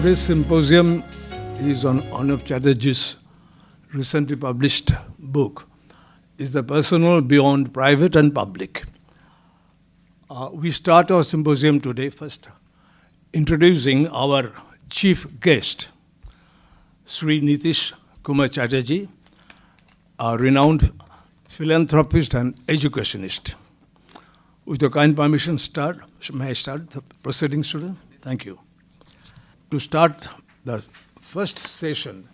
Today's symposium is on ARNAB Chatterjee''s recently published book, Is the Personal Beyond Private and Public? We start our symposium today first introducing our chief guest, Sri Nitish Kumar Chatterjee, a renowned philanthropist and educationist. With your kind permission, may I start the proceedings today? Thank you. To start the first session,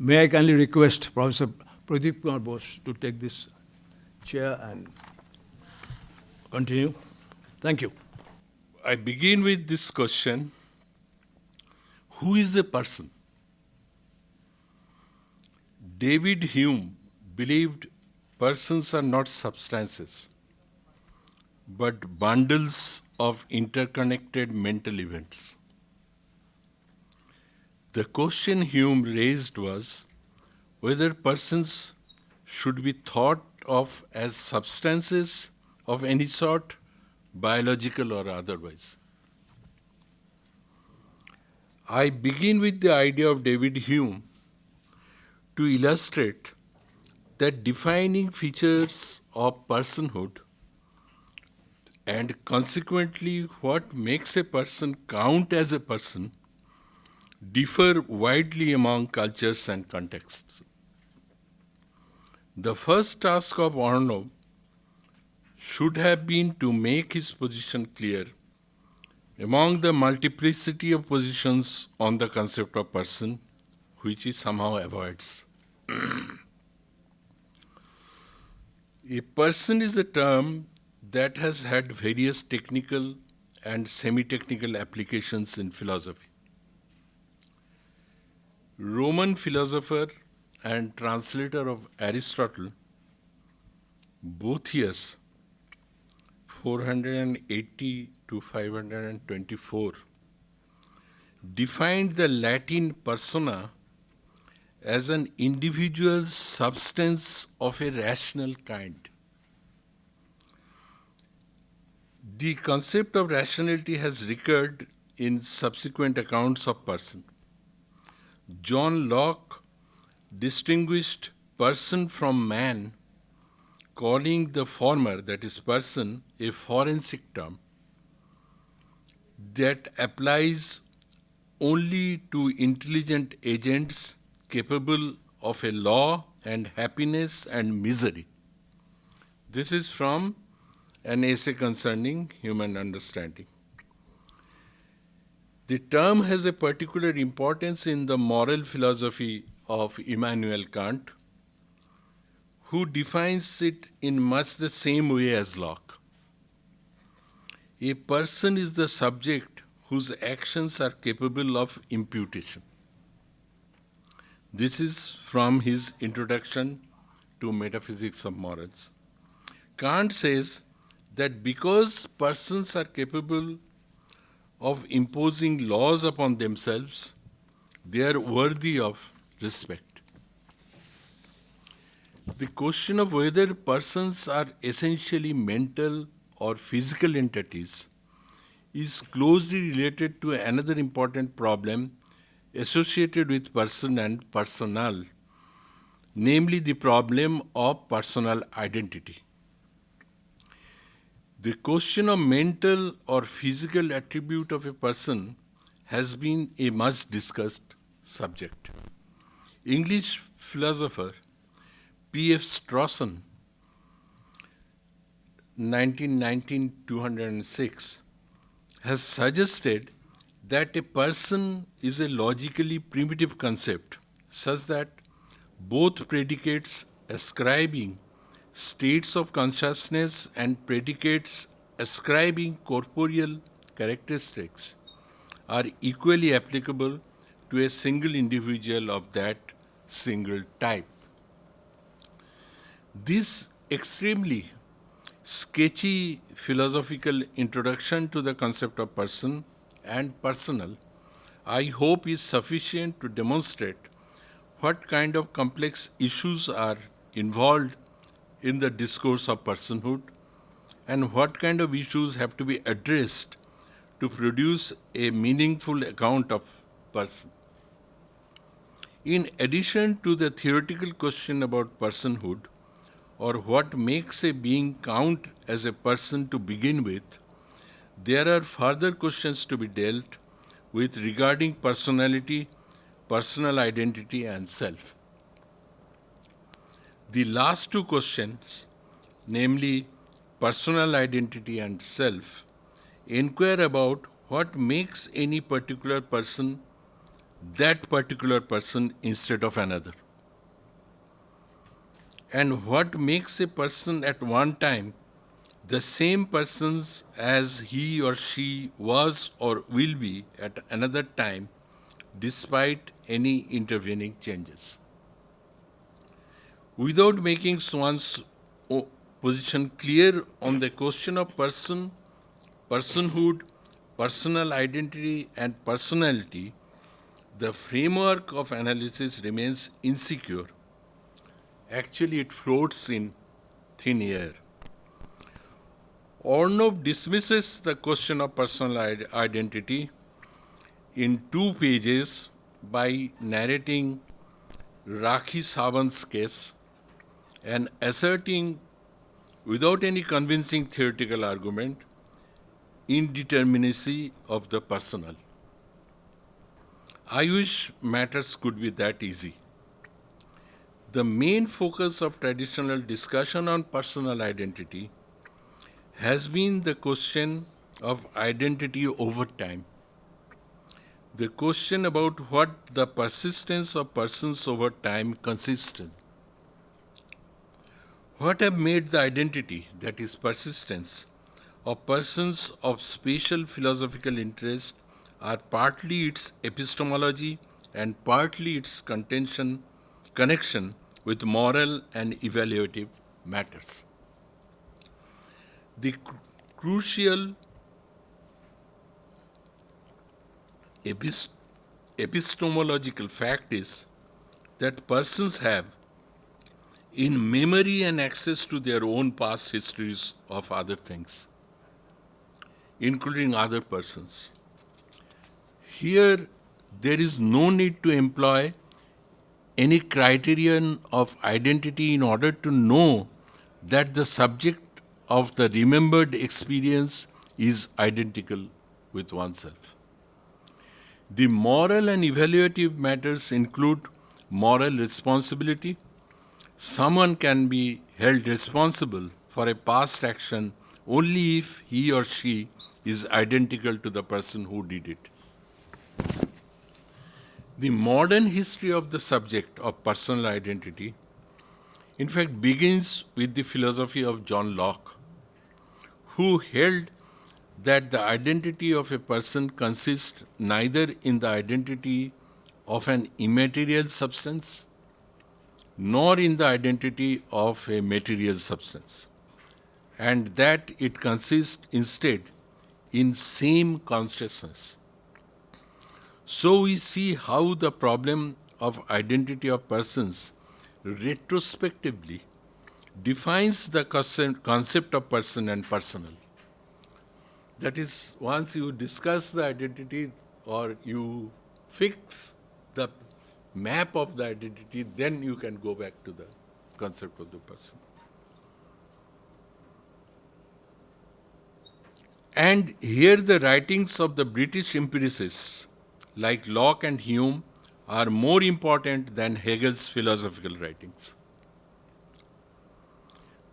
may I kindly request Professor Pradip Kumar Bose to take this chair and continue. Thank you. I begin with this question: who is a person? David Hume believed persons are not substances, but bundles of interconnected mental events. The question Hume raised was whether persons should be thought of as substances of any sort, biological or otherwise. I begin with the idea of David Hume to illustrate that defining features of personhood and consequently what makes a person count as a person differ widely among cultures and contexts. The first task of ARNAB should have been to make his position clear among the multiplicity of positions on the concept of person, which he somehow avoids. A person is a term that has had various technical and semi-technical applications in philosophy. Roman philosopher and translator of Aristotle, Boethius, 480 to 524, defined the Latin persona as an individual substance of a rational kind. The concept of rationality has recurred in subsequent accounts of person. John Locke distinguished person from man, calling the former, that is person, a forensic term that applies only to intelligent agents capable of a law and happiness and misery. This is from an essay concerning human understanding. The term has a particular importance in the moral philosophy of Immanuel Kant, who defines it in much the same way as Locke. A person is the subject whose actions are capable of imputation. This is from his introduction to Metaphysics of Morals. Kant says that because persons are capable of imposing laws upon themselves, they are worthy of respect. The question of whether persons are essentially mental or physical entities is closely related to another important problem associated with person and personal, namely the problem of personal identity. The question of mental or physical attribute of a person has been a much discussed subject. English philosopher P.F. Strawson, 1919-206, has suggested that a person is a logically primitive concept, such that both predicates ascribing states of consciousness and predicates ascribing corporeal characteristics are equally applicable to a single individual of that single type. This extremely sketchy philosophical introduction to the concept of person and personal, I hope, is sufficient to demonstrate what kind of complex issues are involved in the discourse of personhood and what kind of issues have to be addressed to produce a meaningful account of person. In addition to the theoretical question about personhood, or what makes a being count as a person to begin with, there are further questions to be dealt with regarding personality, personal identity, and self. The last two questions, namely personal identity and self, inquire about what makes any particular person that particular person instead of another, and what makes a person at one time the same persons as he or she was or will be at another time, despite any intervening changes. Without making one's position clear on the question of person, personhood, personal identity, and personality, the framework of analysis remains insecure. Actually, it floats in thin air. ARNAB dismisses the question of personal identity in 2 pages by narrating Rakhi Sawant's case and asserting, without any convincing theoretical argument, indeterminacy of the personal. I wish matters could be that easy. The main focus of traditional discussion on personal identity has been the question of identity over time. The question about what the persistence of persons over time consists in. What have made the identity, that is persistence, of persons of special philosophical interest are partly its epistemology and partly its connection with moral and evaluative matters. The crucial epistemological fact is that persons have, in memory and access to their own past histories of other things, including other persons. Here, there is no need to employ any criterion of identity in order to know that the subject of the remembered experience is identical with oneself. The moral and evaluative matters include moral responsibility. Someone can be held responsible for a past action only if he or she is identical to the person who did it. The modern history of the subject of personal identity, in fact, begins with the philosophy of John Locke, who held that the identity of a person consists neither in the identity of an immaterial substance nor in the identity of a material substance, and that it consists instead in same consciousness. So we see how the problem of identity of persons retrospectively defines the concept of person and personal. That is, once you discuss the identity or you fix the map of the identity, then you can go back to the concept of the person. And here the writings of the British empiricists like Locke and Hume are more important than Hegel's philosophical writings.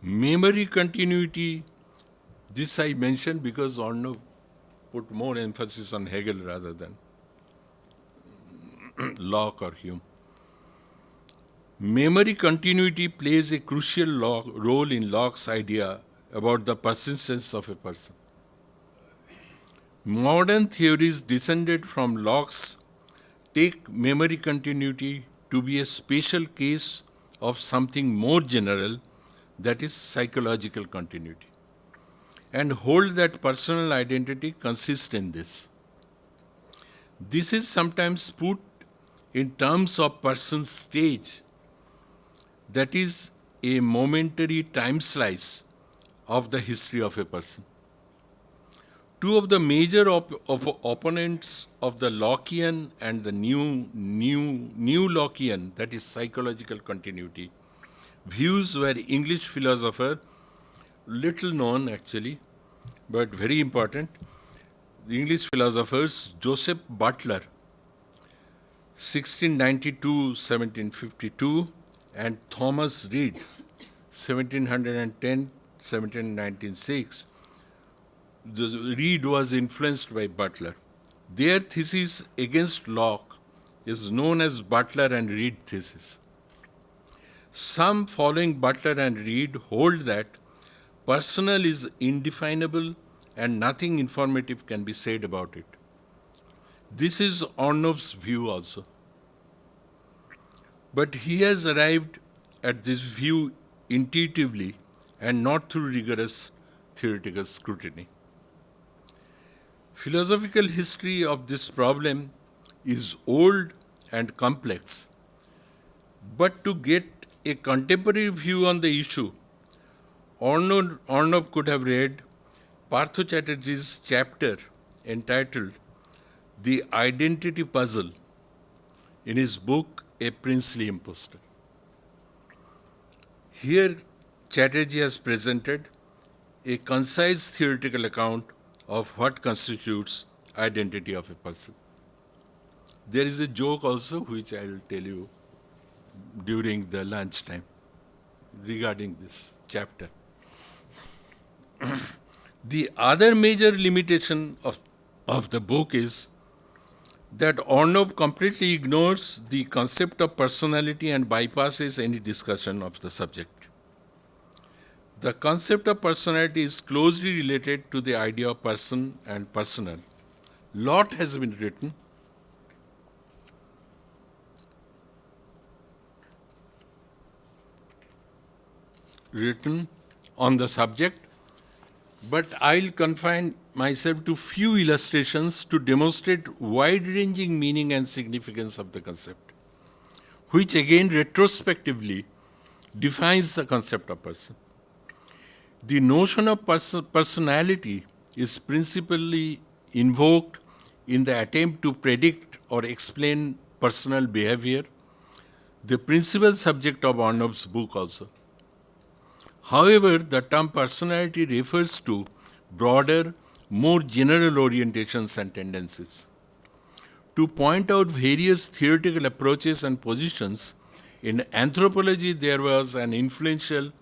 Memory continuity, this I mentioned because Arnaud put more emphasis on Hegel rather than Locke or Hume. Memory continuity plays a crucial role in Locke's idea about the persistence of a person. Modern theories descended from Locke's take memory continuity to be a special case of something more general, that is psychological continuity, and hold that personal identity consists in this. This is sometimes put in terms of person's stage, that is a momentary time slice of the history of a person. Two of the major opponents of the Lockean and the new Lockean, that is psychological continuity, views were English philosopher, little known actually, but very important, the English philosophers Joseph Butler, 1692-1752, and Thomas Reid, 1710-1796. Reid was influenced by Butler. Their thesis against Locke is known as Butler and Reid thesis. Some following Butler and Reid hold that personal is indefinable and nothing informative can be said about it. This is ARNAB's view also. But he has arrived at this view intuitively and not through rigorous theoretical scrutiny. Philosophical history of this problem is old and complex, but to get a contemporary view on the issue, ARNAB could have read Partha Chatterjee's chapter entitled The Identity Puzzle in his book A Princely Impostor. Here, Chatterjee has presented a concise theoretical account of what constitutes identity of a person. There is a joke also which I will tell you during the lunch time regarding this chapter. The other major limitation of the book is that ARNAB completely ignores the concept of personality and bypasses any discussion of the subject. The concept of personality is closely related to the idea of person and personal. Lot has been written on the subject, but I'll confine myself to few illustrations to demonstrate wide-ranging meaning and significance of the concept, which again retrospectively defines the concept of person. The notion of personality is principally invoked in the attempt to predict or explain personal behavior, the principal subject of ARNAB's book also. However, the term personality refers to broader, more general orientations and tendencies. To point out various theoretical approaches and positions, in anthropology there was an influential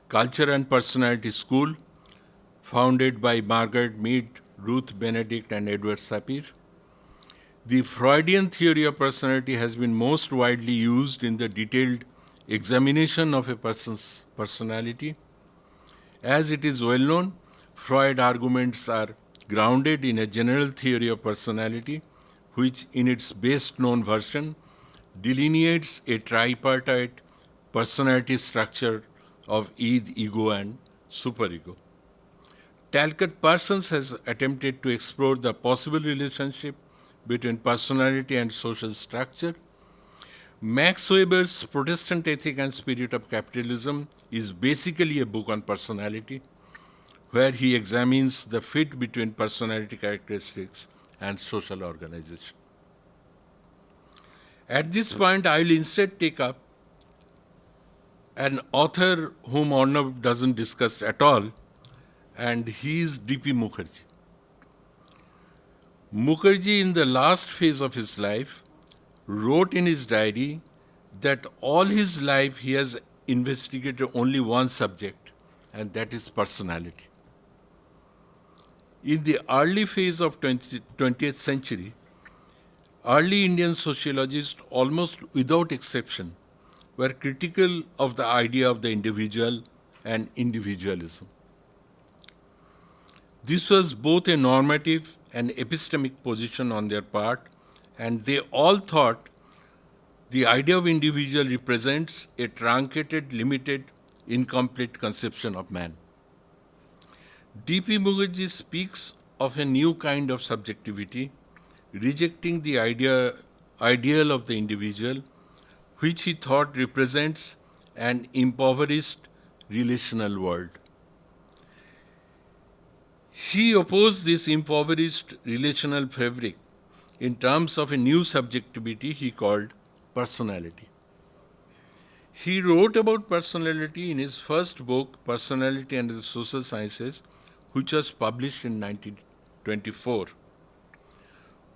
culture and personality school founded by Margaret Mead, Ruth Benedict, and Edward Sapir. The Freudian theory of personality has been most widely used in the detailed examination of a person's personality. As it is well known, Freud's arguments are grounded in a general theory of personality, which in its best known version delineates a tripartite personality structure of id, ego, and superego. Talcott Parsons has attempted to explore the possible relationship between personality and social structure. Max Weber's Protestant Ethic and Spirit of Capitalism is basically a book on personality, where he examines the fit between personality characteristics and social organization. At this point, I will instead take up an author whom ARNAB doesn't discuss at all, and he is D.P. Mukherjee. Mukherjee, in the last phase of his life, wrote in his diary that all his life he has investigated only one subject, and that is personality. In the early phase of 20th century, early Indian sociologists, almost without exception, were critical of the idea of the individual and individualism. This was both a normative and epistemic position on their part, and they all thought the idea of individual represents a truncated, limited, incomplete conception of man. D.P. Mukherjee speaks of a new kind of subjectivity, rejecting the ideal of the individual, which he thought represents an impoverished relational world. He opposed this impoverished relational fabric in terms of a new subjectivity he called personality. He wrote about personality in his first book, Personality and the Social Sciences, which was published in 1924.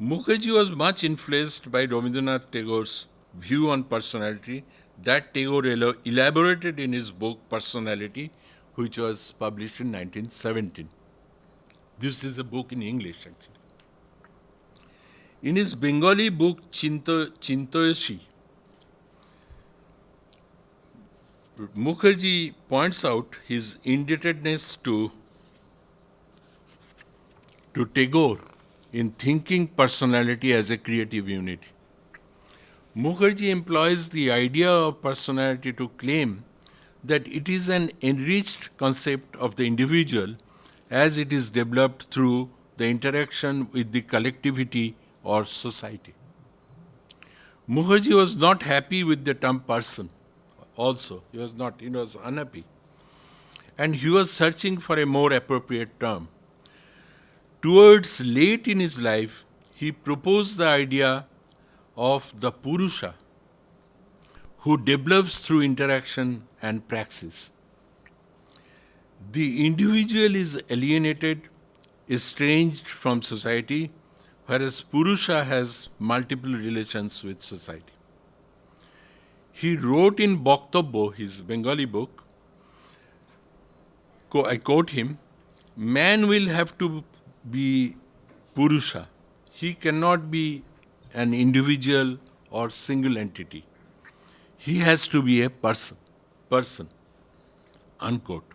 Mukherjee was much influenced by Rabindranath Tagore's view on personality that Tagore elaborated in his book Personality, which was published in 1917. This is a book in English, actually. In his Bengali book Chintoyoshi, Mukherjee points out his indebtedness to Tagore in thinking personality as a creative unity. Mukherjee employs the idea of personality to claim that it is an enriched concept of the individual as it is developed through the interaction with the collectivity or society. Mukherjee was not happy with the term person also. He was unhappy. And he was searching for a more appropriate term. Towards late in his life, he proposed the idea of the Purusha, who develops through interaction and praxis. The individual is alienated, estranged from society, whereas Purusha has multiple relations with society. He wrote in Boktobbo, his Bengali book, I quote him, "Man will have to be Purusha. He cannot be an individual or single entity. He has to be a person, unquote.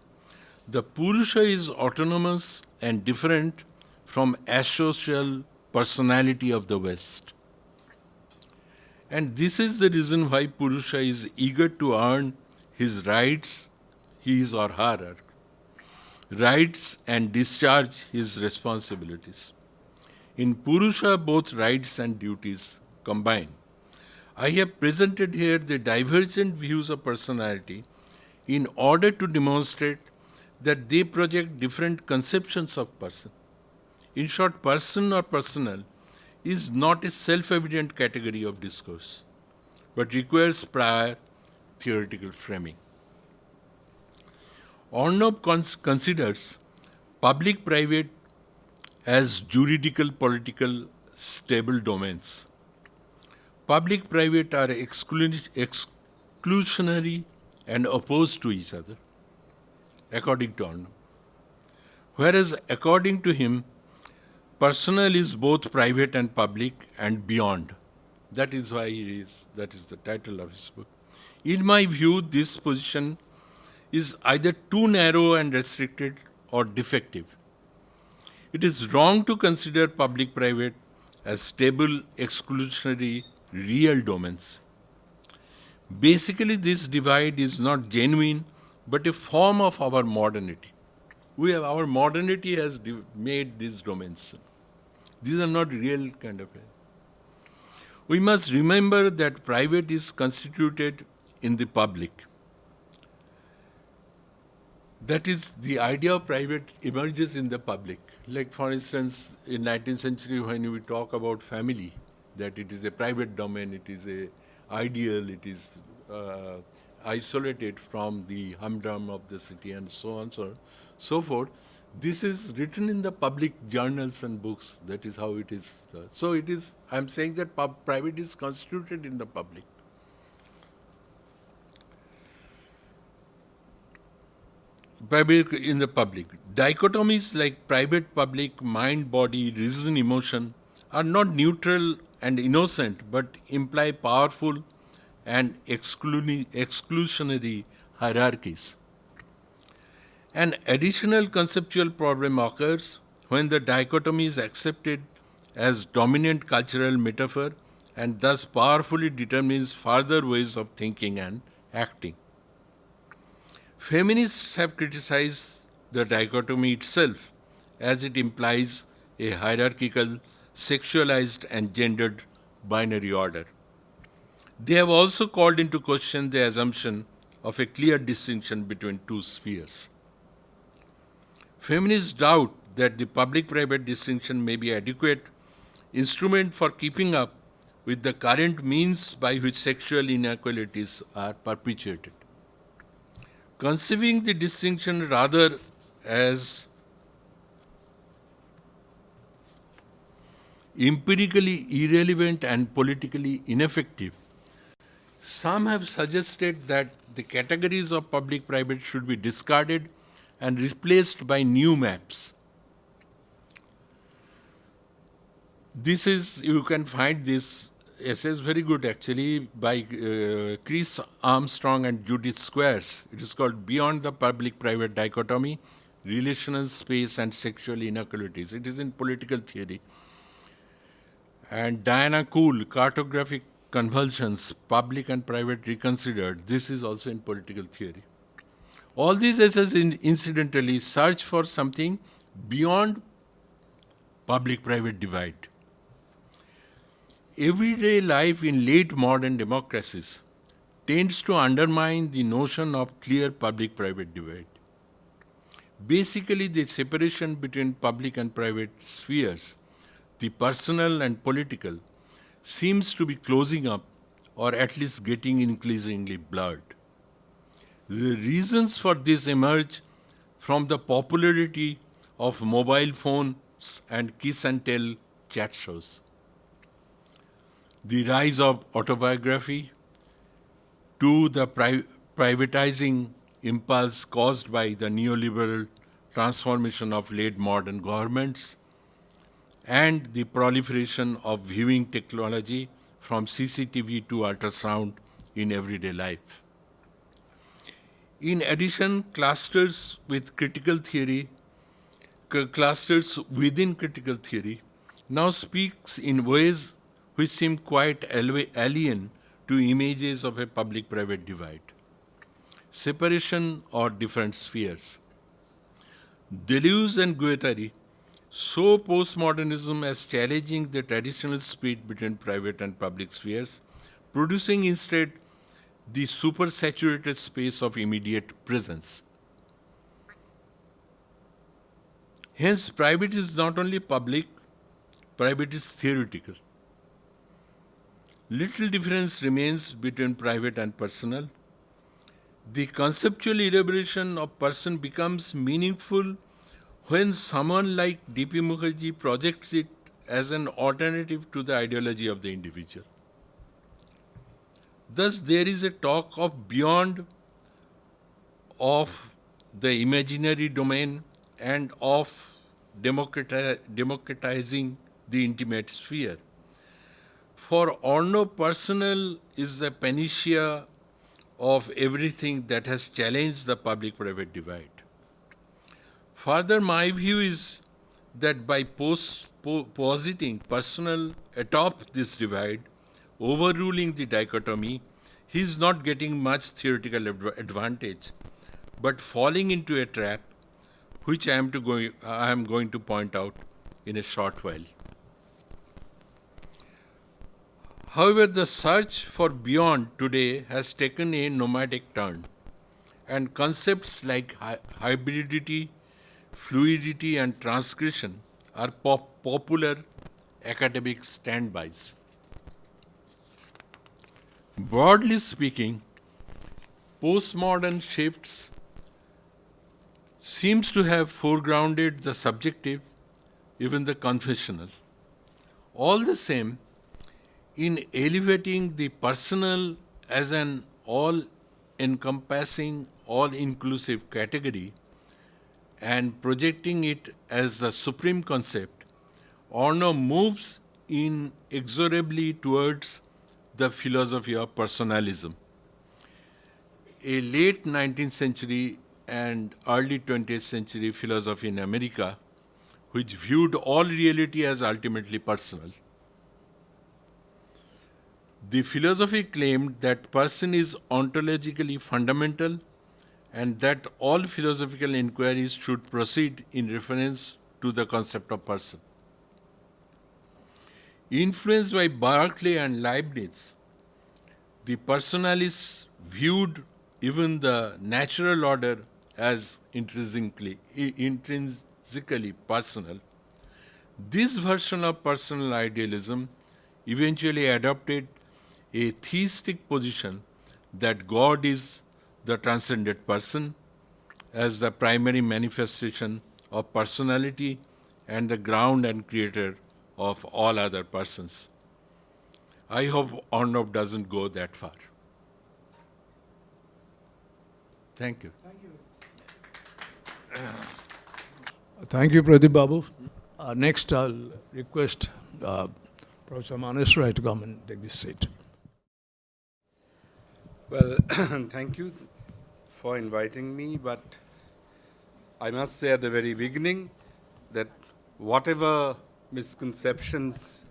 The Purusha is autonomous and different from asocial personality of the West. And this is the reason why Purusha is eager to earn his rights, his or her rights, and discharge his responsibilities. In Purusha, both rights and duties combine. I have presented here the divergent views of personality in order to demonstrate that they project different conceptions of person. In short, person or personal is not a self-evident category of discourse, but requires prior theoretical framing. ARNAB considers public-private as juridical, political, stable domains. Public-private are exclusionary and opposed to each other, according to ARNAB. Whereas, according to him, personal is both private and public and beyond. That is why that is the title of his book. In my view, this position is either too narrow and restricted or defective. It is wrong to consider public-private as stable, exclusionary, real domains. Basically, this divide is not genuine, but a form of our modernity. Our modernity has made these domains. These are not real kind of. We must remember that private is constituted in the public. That is, the idea of private emerges in the public. Like, for instance, in 19th century, when we talk about family, that it is a private domain, it is a ideal, it is isolated from the humdrum of the city, and so on, so forth. This is written in the public journals and books. That is how it is. So it is, I'm saying that private is constituted in the public. Private in the public. Dichotomies like private, public, mind, body, reason, emotion are not neutral and innocent, but imply powerful and exclusionary hierarchies. An additional conceptual problem occurs when the dichotomy is accepted as dominant cultural metaphor and thus powerfully determines further ways of thinking and acting. Feminists have criticized the dichotomy itself as it implies a hierarchical, sexualized and gendered binary order. They have also called into question the assumption of a clear distinction between two spheres. Feminists doubt that the public-private distinction may be adequate instrument for keeping up with the current means by which sexual inequalities are perpetuated. Conceiving the distinction rather as empirically irrelevant and politically ineffective, some have suggested that the categories of public-private should be discarded and replaced by new maps. This is, you can find this essay is very good actually by Chris Armstrong and Judith Squares. It is called Beyond the Public-Private Dichotomy, Relational Space and Sexual Inequalities. It is in political theory. And Diana Cool, Cartographic Convulsions, Public and Private Reconsidered. This is also in political theory. All these essays incidentally search for something beyond public-private divide. Everyday life in late modern democracies tends to undermine the notion of clear public-private divide. Basically, the separation between public and private spheres, the personal and political, seems to be closing up or at least getting increasingly blurred. The reasons for this emerge from the popularity of mobile phones and kiss and tell chat shows. The rise of autobiography to the privatizing impulse caused by the neoliberal transformation of late modern governments and the proliferation of viewing technology from CCTV to ultrasound in everyday life. In addition, clusters within critical theory now speaks in ways which seem quite alien to images of a public-private divide, separation or different spheres. Deleuze and Guattari saw postmodernism as challenging the traditional split between private and public spheres, producing instead the supersaturated space of immediate presence. Hence, private is not only public, private is theoretical. Little difference remains between private and personal. The conceptual elaboration of person becomes meaningful when someone like D.P. Mukherjee projects it as an alternative to the ideology of the individual. Thus, there is a talk of beyond of the imaginary domain and of democratizing the intimate sphere. For ARNAB, personal is the panacea of everything that has challenged the public-private divide. Further, my view is that by positing personal atop this divide, overruling the dichotomy, he is not getting much theoretical advantage, but falling into a trap which I am going to point out in a short while. However, the search for beyond today has taken a nomadic turn, and concepts like hybridity, fluidity, and transgression are popular academic standbys. Broadly speaking, postmodern shifts seems to have foregrounded the subjective, even the confessional. All the same, in elevating the personal as an all-encompassing, all-inclusive category and projecting it as the supreme concept, ARNAB moves inexorably towards the philosophy of personalism. A late 19th century and early 20th century philosophy in America, which viewed all reality as ultimately personal. The philosophy claimed that person is ontologically fundamental and that all philosophical inquiries should proceed in reference to the concept of person. Influenced by Berkeley and Leibniz, the personalists viewed even the natural order as intrinsically intrinsically personal, this version of personal idealism eventually adopted a theistic position that God is the transcendent person as the primary manifestation of personality and the ground and creator of all other persons. I hope ARNAB doesn't go that far. Thank you. Thank you, Pradip Babu. Next, I'll request Professor Manesrai to come and take this seat. Well, thank you for inviting me, but I must say at the very beginning that whatever misconceptions,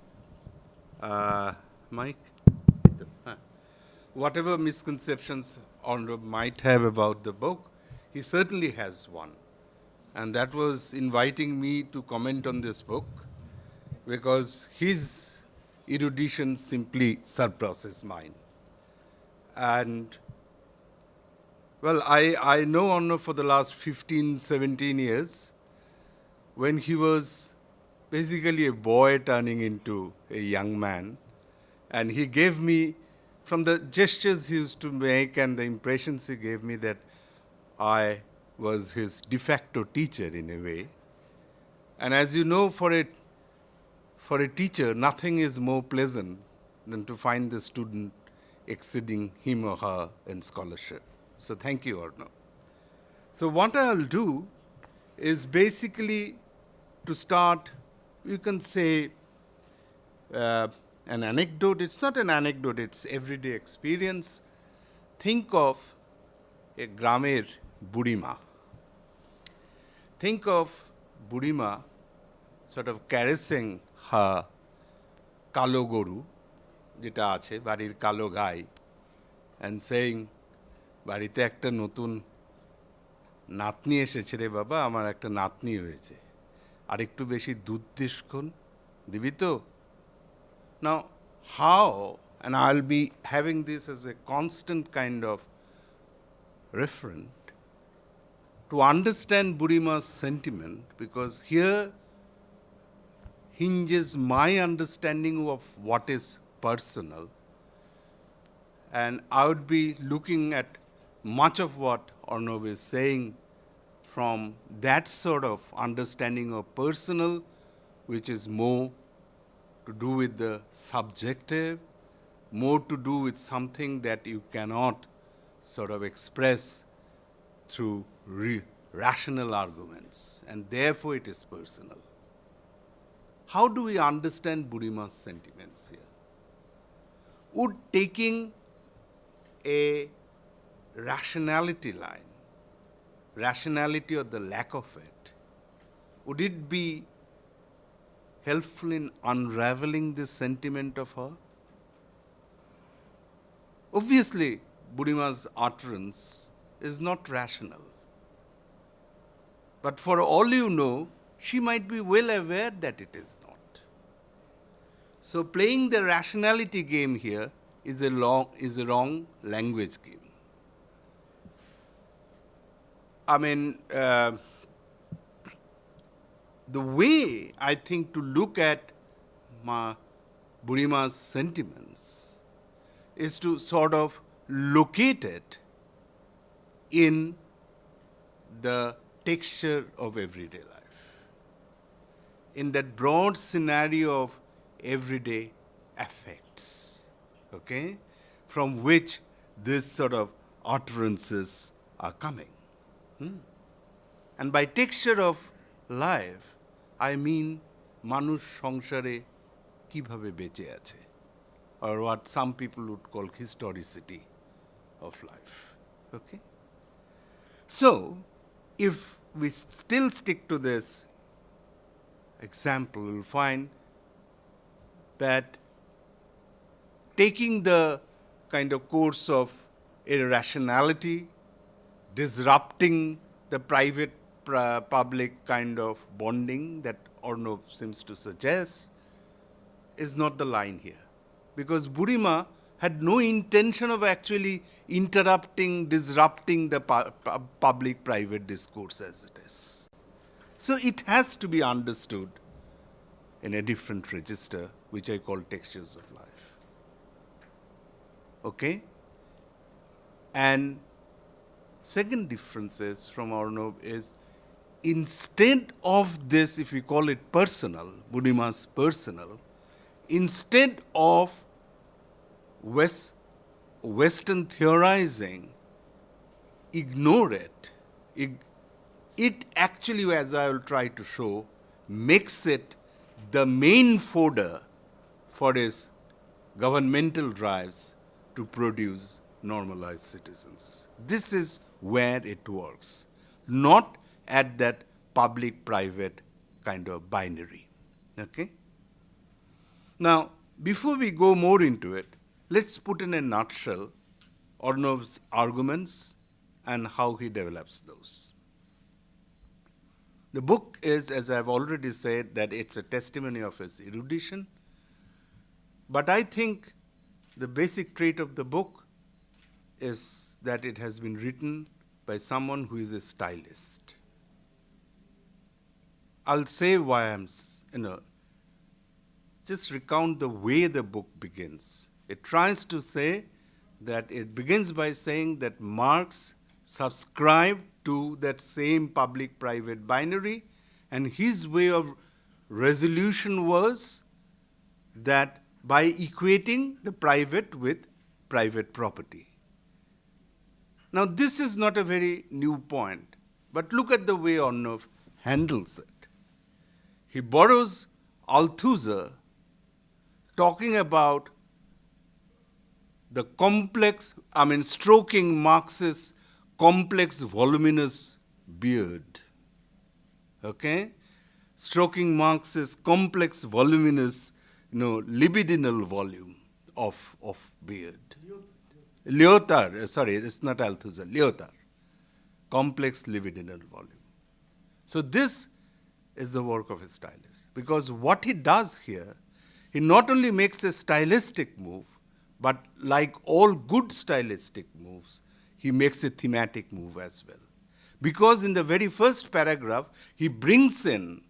whatever misconceptions Arnab might have about the book, he certainly has one. And that was inviting me to comment on this book, because his erudition simply surpasses mine. And, well, I know Arnab for the last 15, 17 years, when he was basically a boy turning into a young man. And he gave me, from the gestures he used to make and the impressions he gave me, that I was his de facto teacher in a way. And as you know, for a teacher, nothing is more pleasant than to find the student exceeding him or her in scholarship. So thank you, Arnab. So what I'll do is basically to start, you can say, an anecdote. It's not an anecdote, it's everyday experience. Think of a gramer Budima. Think of Budima sort of caressing her kalo goru, যেটা আছে বাড়ির কালো গাই, and saying, বাড়িতে একটা নতুন নাতনি এসেছে রে বাবা, আমার একটা নাতনি হয়েছে, আর একটু বেশি দুধ দিবি তো? Now, how, and I'll be having this as a constant kind of referent, to understand Budima's sentiment, because here hinges my understanding of what is personal. And I would be looking at much of what Arnab is saying from that sort of understanding of personal, which is more to do with the subjective, more to do with something that you cannot sort of express through rational arguments, and therefore it is personal. How do we understand Budima's sentiments here? Would taking a rationality line, rationality or the lack of it, would it be helpful in unraveling this sentiment of her? Obviously, Budima's utterance is not rational. But for all you know, she might be well aware that it is not. So playing the rationality game here is a wrong language game. I mean, the way I think to look at Budima's sentiments is to sort of locate it in the texture of everyday life, in that broad scenario of everyday affects, okay, from which this sort of utterances are coming. And by texture of life, I mean manush সংসারে কিভাবে বেঁচে আছে, or what some people would call historicity of life. Okay? So, if we still stick to this example, we'll find that taking the kind of course of irrationality, disrupting the private-public kind of bonding that Arnab seems to suggest, is not the line here. Because Budima had no intention of actually interrupting, disrupting the public-private discourse as it is. So it has to be understood in a different register, which I call textures of life. Okay? And second differences from ARNAB is, instead of this, if we call it personal, Buddhima's personal, instead of Western theorizing, ignore it. It actually, as I will try to show, makes it the main fodder for his governmental drives to produce normalized citizens. This is where it works, not at that public-private kind of binary. Okay? Now, before we go more into it, let's put in a nutshell ARNAB's arguments and how he develops those. The book is, as I've already said, that it's a testimony of his erudition. But I think the basic trait of the book is that it has been written by someone who is a stylist. I'll say why I'm, just recount the way the book begins. It tries to say that it begins by saying that Marx subscribed to that same public-private binary, and his way of resolution was that by equating the private with private property. Now, this is not a very new point, but look at the way ARNAB handles it. He borrows Althusser talking about the complex, stroking Marx's complex voluminous beard. Okay? Stroking Marx's complex voluminous, libidinal volume of beard. Lyotard, sorry, it's not Althusser, Lyotard. Complex libidinal volume. So this is the work of a stylist. Because what he does here, he not only makes a stylistic move, but like all good stylistic moves, he makes a thematic move as well. Because in the very first paragraph, he brings in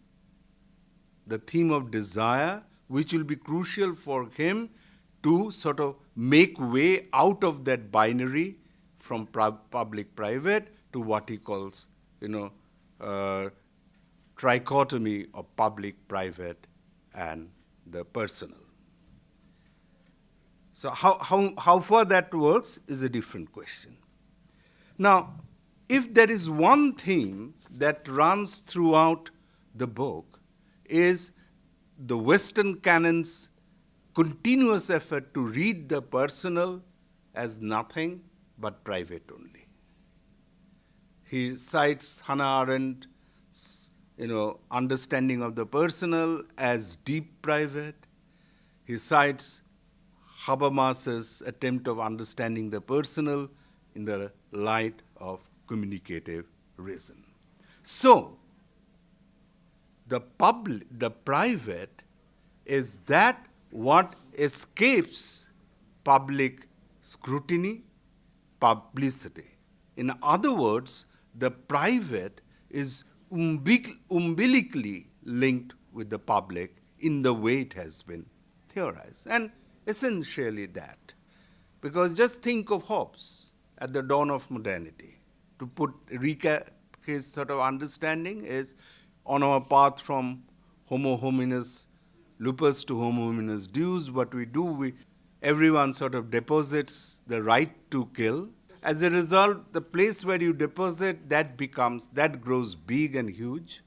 the theme of desire, which will be crucial for him to sort of make way out of that binary from public-private to what he calls, trichotomy of public-private and the personal. So how far that works is a different question. Now, if there is one theme that runs throughout the book, is the Western canon's continuous effort to read the personal as nothing but private only. He cites Hannah Arendt's understanding of the personal as deep private. He cites Habermas's attempt of understanding the personal in the light of communicative reason. So, the private is that what escapes public scrutiny, publicity. In other words, the private is umbilically linked with the public in the way it has been theorized. And essentially that. Because just think of Hobbes at the dawn of modernity. To recap his sort of understanding is, on our path from Homo hominis lupus to Homo hominis deus, what we do, everyone sort of deposits the right to kill. As a result, the place where you deposit, that grows big and huge.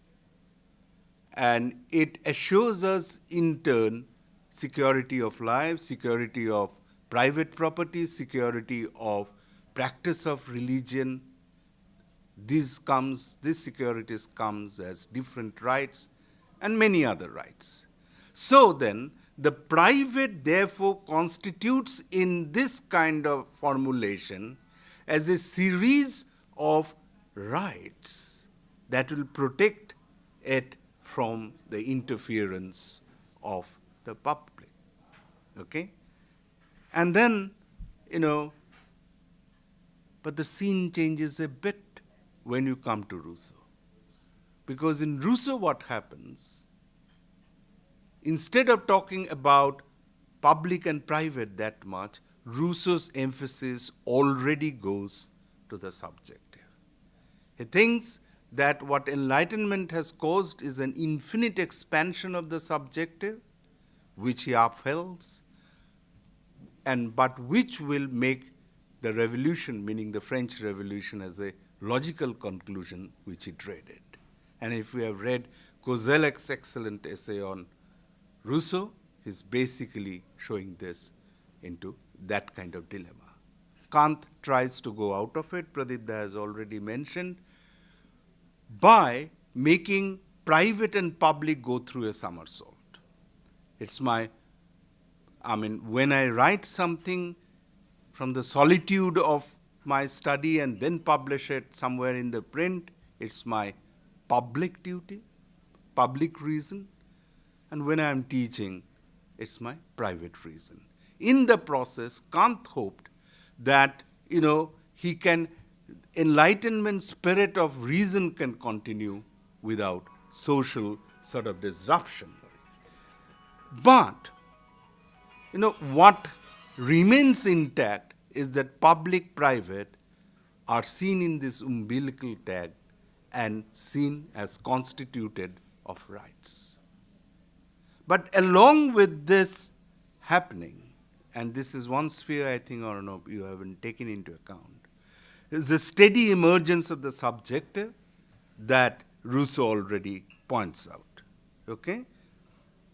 And it assures us, in turn, security of life, security of private property, security of practice of religion. These securities comes as different rights and many other rights. So then, the private therefore constitutes in this kind of formulation as a series of rights that will protect it from the interference of the public. Okay? And then, but the scene changes a bit when you come to Rousseau. Because in Rousseau what happens, instead of talking about public and private that much, Rousseau's emphasis already goes to the subjective. He thinks that what enlightenment has caused is an infinite expansion of the subjective, which he upholds, but which will make the revolution, meaning the French Revolution, as a logical conclusion which he dreaded. And if we have read Kozelek's excellent essay on Rousseau, he's basically showing this into that kind of dilemma. Kant tries to go out of it, Pradip has already mentioned, by making private and public go through a somersault. It's when I write something from the solitude of my study and then publish it somewhere in the print, it's my public duty, public reason. And when I am teaching, it's my private reason. In the process, Kant hoped that, enlightenment spirit of reason can continue without social sort of disruption. But, what remains intact is that public, private are seen in this umbilical tag and seen as constituted of rights. But along with this happening, and this is one sphere I think, Arnab, you haven't taken into account, is the steady emergence of the subjective that Rousseau already points out. Okay?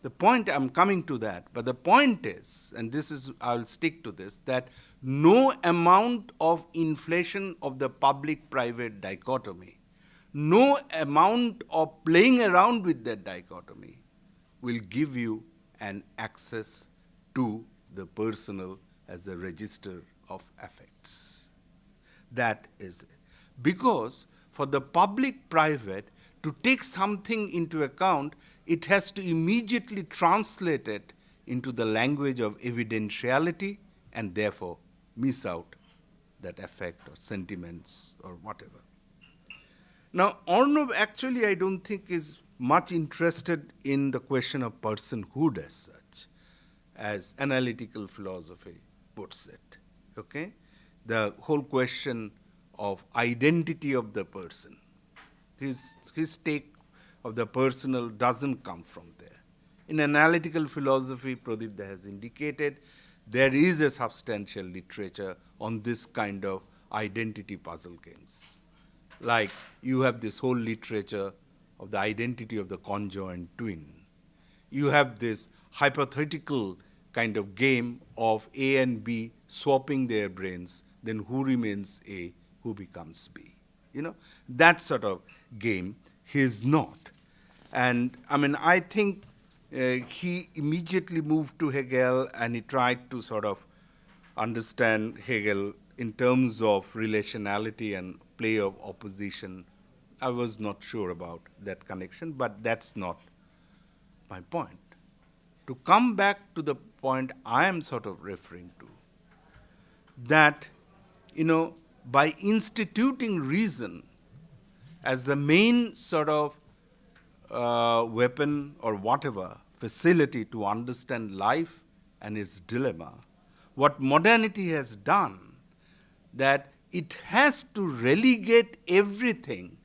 The point, I'm coming to that, but the point is, and I'll stick to this, that no amount of inflation of the public-private dichotomy, no amount of playing around with that dichotomy will give you an access to the personal as a register of affects. That is it. Because for the public-private to take something into account, it has to immediately translate it into the language of evidentiality and therefore miss out that affect or sentiments or whatever. Now, Arnab actually I don't think is much interested in the question of personhood as such, as analytical philosophy puts it. Okay? The whole question of identity of the person. His take of the personal doesn't come from there. In analytical philosophy, Pradip has indicated, there is a substantial literature on this kind of identity puzzle games. Like you have this whole literature of the identity of the conjoined twin. You have this hypothetical kind of game of A and B swapping their brains, then who remains A, who becomes B. That sort of game he is not. And I think he immediately moved to Hegel and he tried to sort of understand Hegel in terms of relationality and play of opposition. I was not sure about that connection, but that's not my point. To come back to the point I am sort of referring to, that, by instituting reason as the main sort of weapon or whatever, facility to understand life and its dilemma, what modernity has done, that it has to relegate everything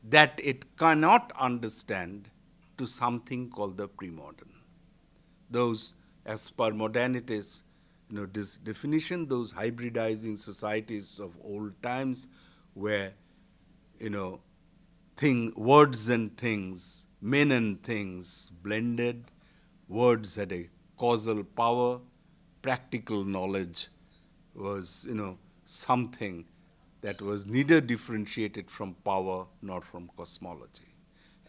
that it cannot understand to something called the pre-modern. Those, as per modernity's this definition, those hybridizing societies of old times where, words and things, men and things blended, words had a causal power, practical knowledge was, something that was neither differentiated from power nor from cosmology.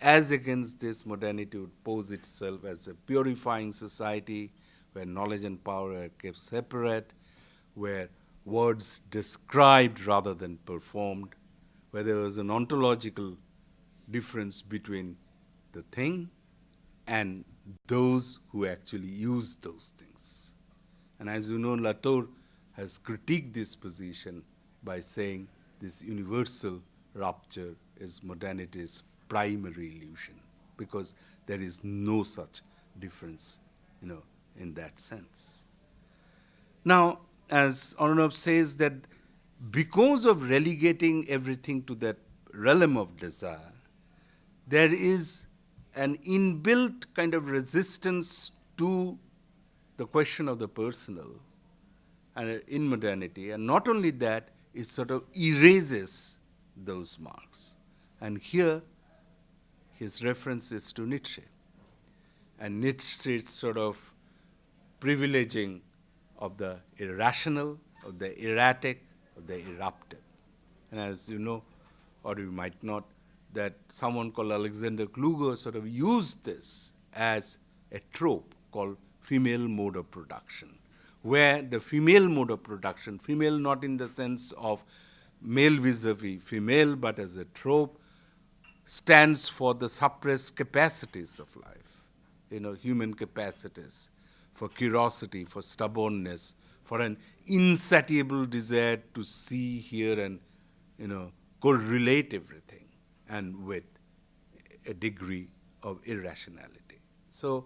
As against this, modernity would pose itself as a purifying society where knowledge and power are kept separate, where words described rather than performed, where there was an ontological difference between the thing and those who actually use those things. And as you know, Latour has critiqued this position by saying this universal rupture is modernity's primary illusion, because there is no such difference, in that sense. Now, as Arnab says, that because of relegating everything to that realm of desire, there is an inbuilt kind of resistance to the question of the personal and in modernity. And not only that, it sort of erases those marks. And here, his reference is to Nietzsche. And Nietzsche's sort of privileging of the irrational, of the erratic, of the eruptive. And as you know, or you might not, that someone called Alexander Kluger sort of used this as a trope called female mode of production, where the female mode of production, female not in the sense of male vis-a-vis female, but as a trope, stands for the suppressed capacities of life, human capacities, for curiosity, for stubbornness, for an insatiable desire to see, hear, and, correlate everything, and with a degree of irrationality. So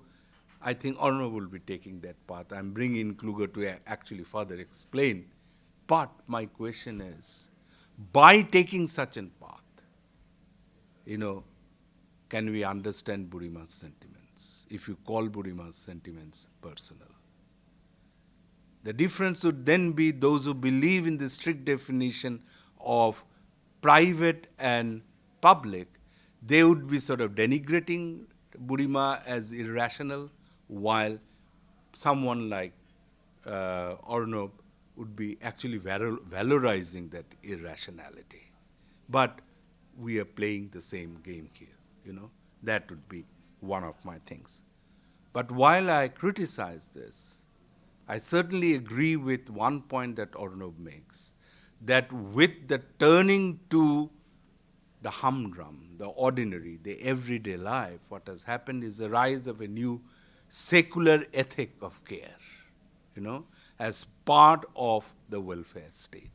I think Arnav will be taking that path. I'm bringing Kluger to actually further explain. But my question is, by taking such a path, can we understand Burima's sentiments, if you call Burima's sentiments personal? The difference would then be those who believe in the strict definition of private and public, they would be sort of denigrating Burima as irrational, while someone like Arnab would be actually valorizing that irrationality. But we are playing the same game here, That would be one of my things. But while I criticize this, I certainly agree with one point that Arnab makes, that with the turning to the humdrum, the ordinary, the everyday life, what has happened is the rise of a new secular ethic of care, as part of the welfare state.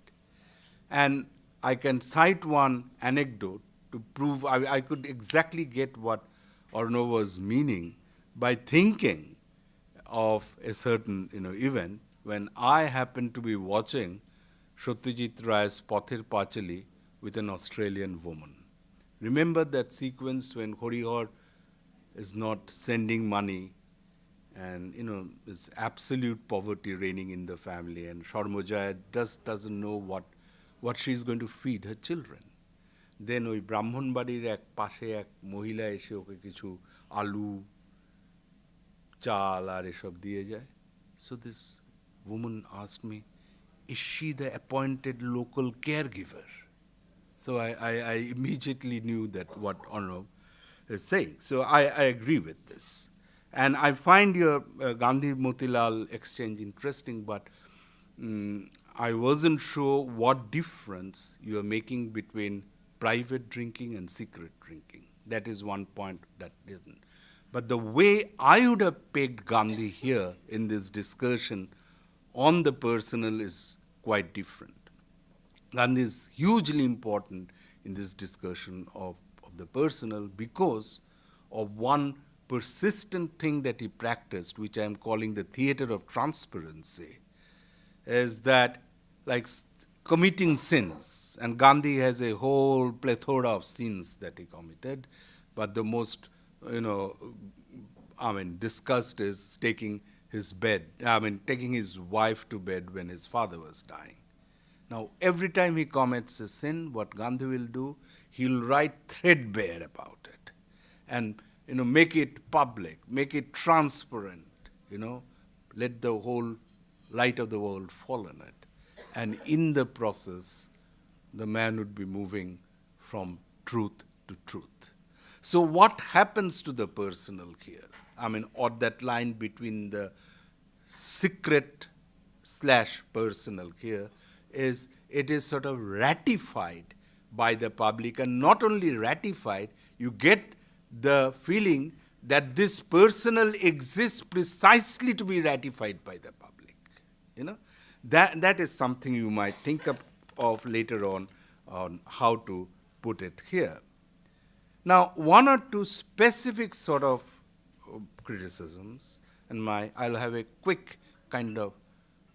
And I can cite one anecdote to prove I could exactly get what Arnav was meaning by thinking of a certain event when I happened to be watching Satyajit Ray's Pather Pachali with an Australian woman. Remember that sequence when Harihar is not sending money and, there's absolute poverty reigning in the family, and Sharmojaya just doesn't know what she's going to feed her children. Then ওই ব্রাহ্মণবাড়ির এক পাশে এক মহিলা এসে ওকে কিছু আলু চাল আর এসব দিয়ে যায়. So this woman asked me, is she the appointed local caregiver? So I immediately knew that what Arnav is saying. So I agree with this. And I find your Gandhi Motilal exchange interesting, but I wasn't sure what difference you are making between private drinking and secret drinking. That is one point that isn't. But the way I would have pegged Gandhi here in this discussion on the personal is quite different. Gandhi is hugely important in this discussion of the personal because of one persistent thing that he practiced, which I am calling the theater of transparency, is that like committing sins. And Gandhi has a whole plethora of sins that he committed, but the most, discussed is taking his wife to bed when his father was dying. Now, every time he commits a sin, what Gandhi will do, he'll write threadbare about it. And, make it public, make it transparent, let the whole light of the world fall on it. And in the process, the man would be moving from truth to truth. So what happens to the personal here? Or that line between the secret/personal here is it is sort of ratified by the public, and not only ratified, you get the feeling that this personal exists precisely to be ratified by the public. That is something you might think of later on how to put it here. Now, one or two specific sort of criticisms, and I'll have a quick kind of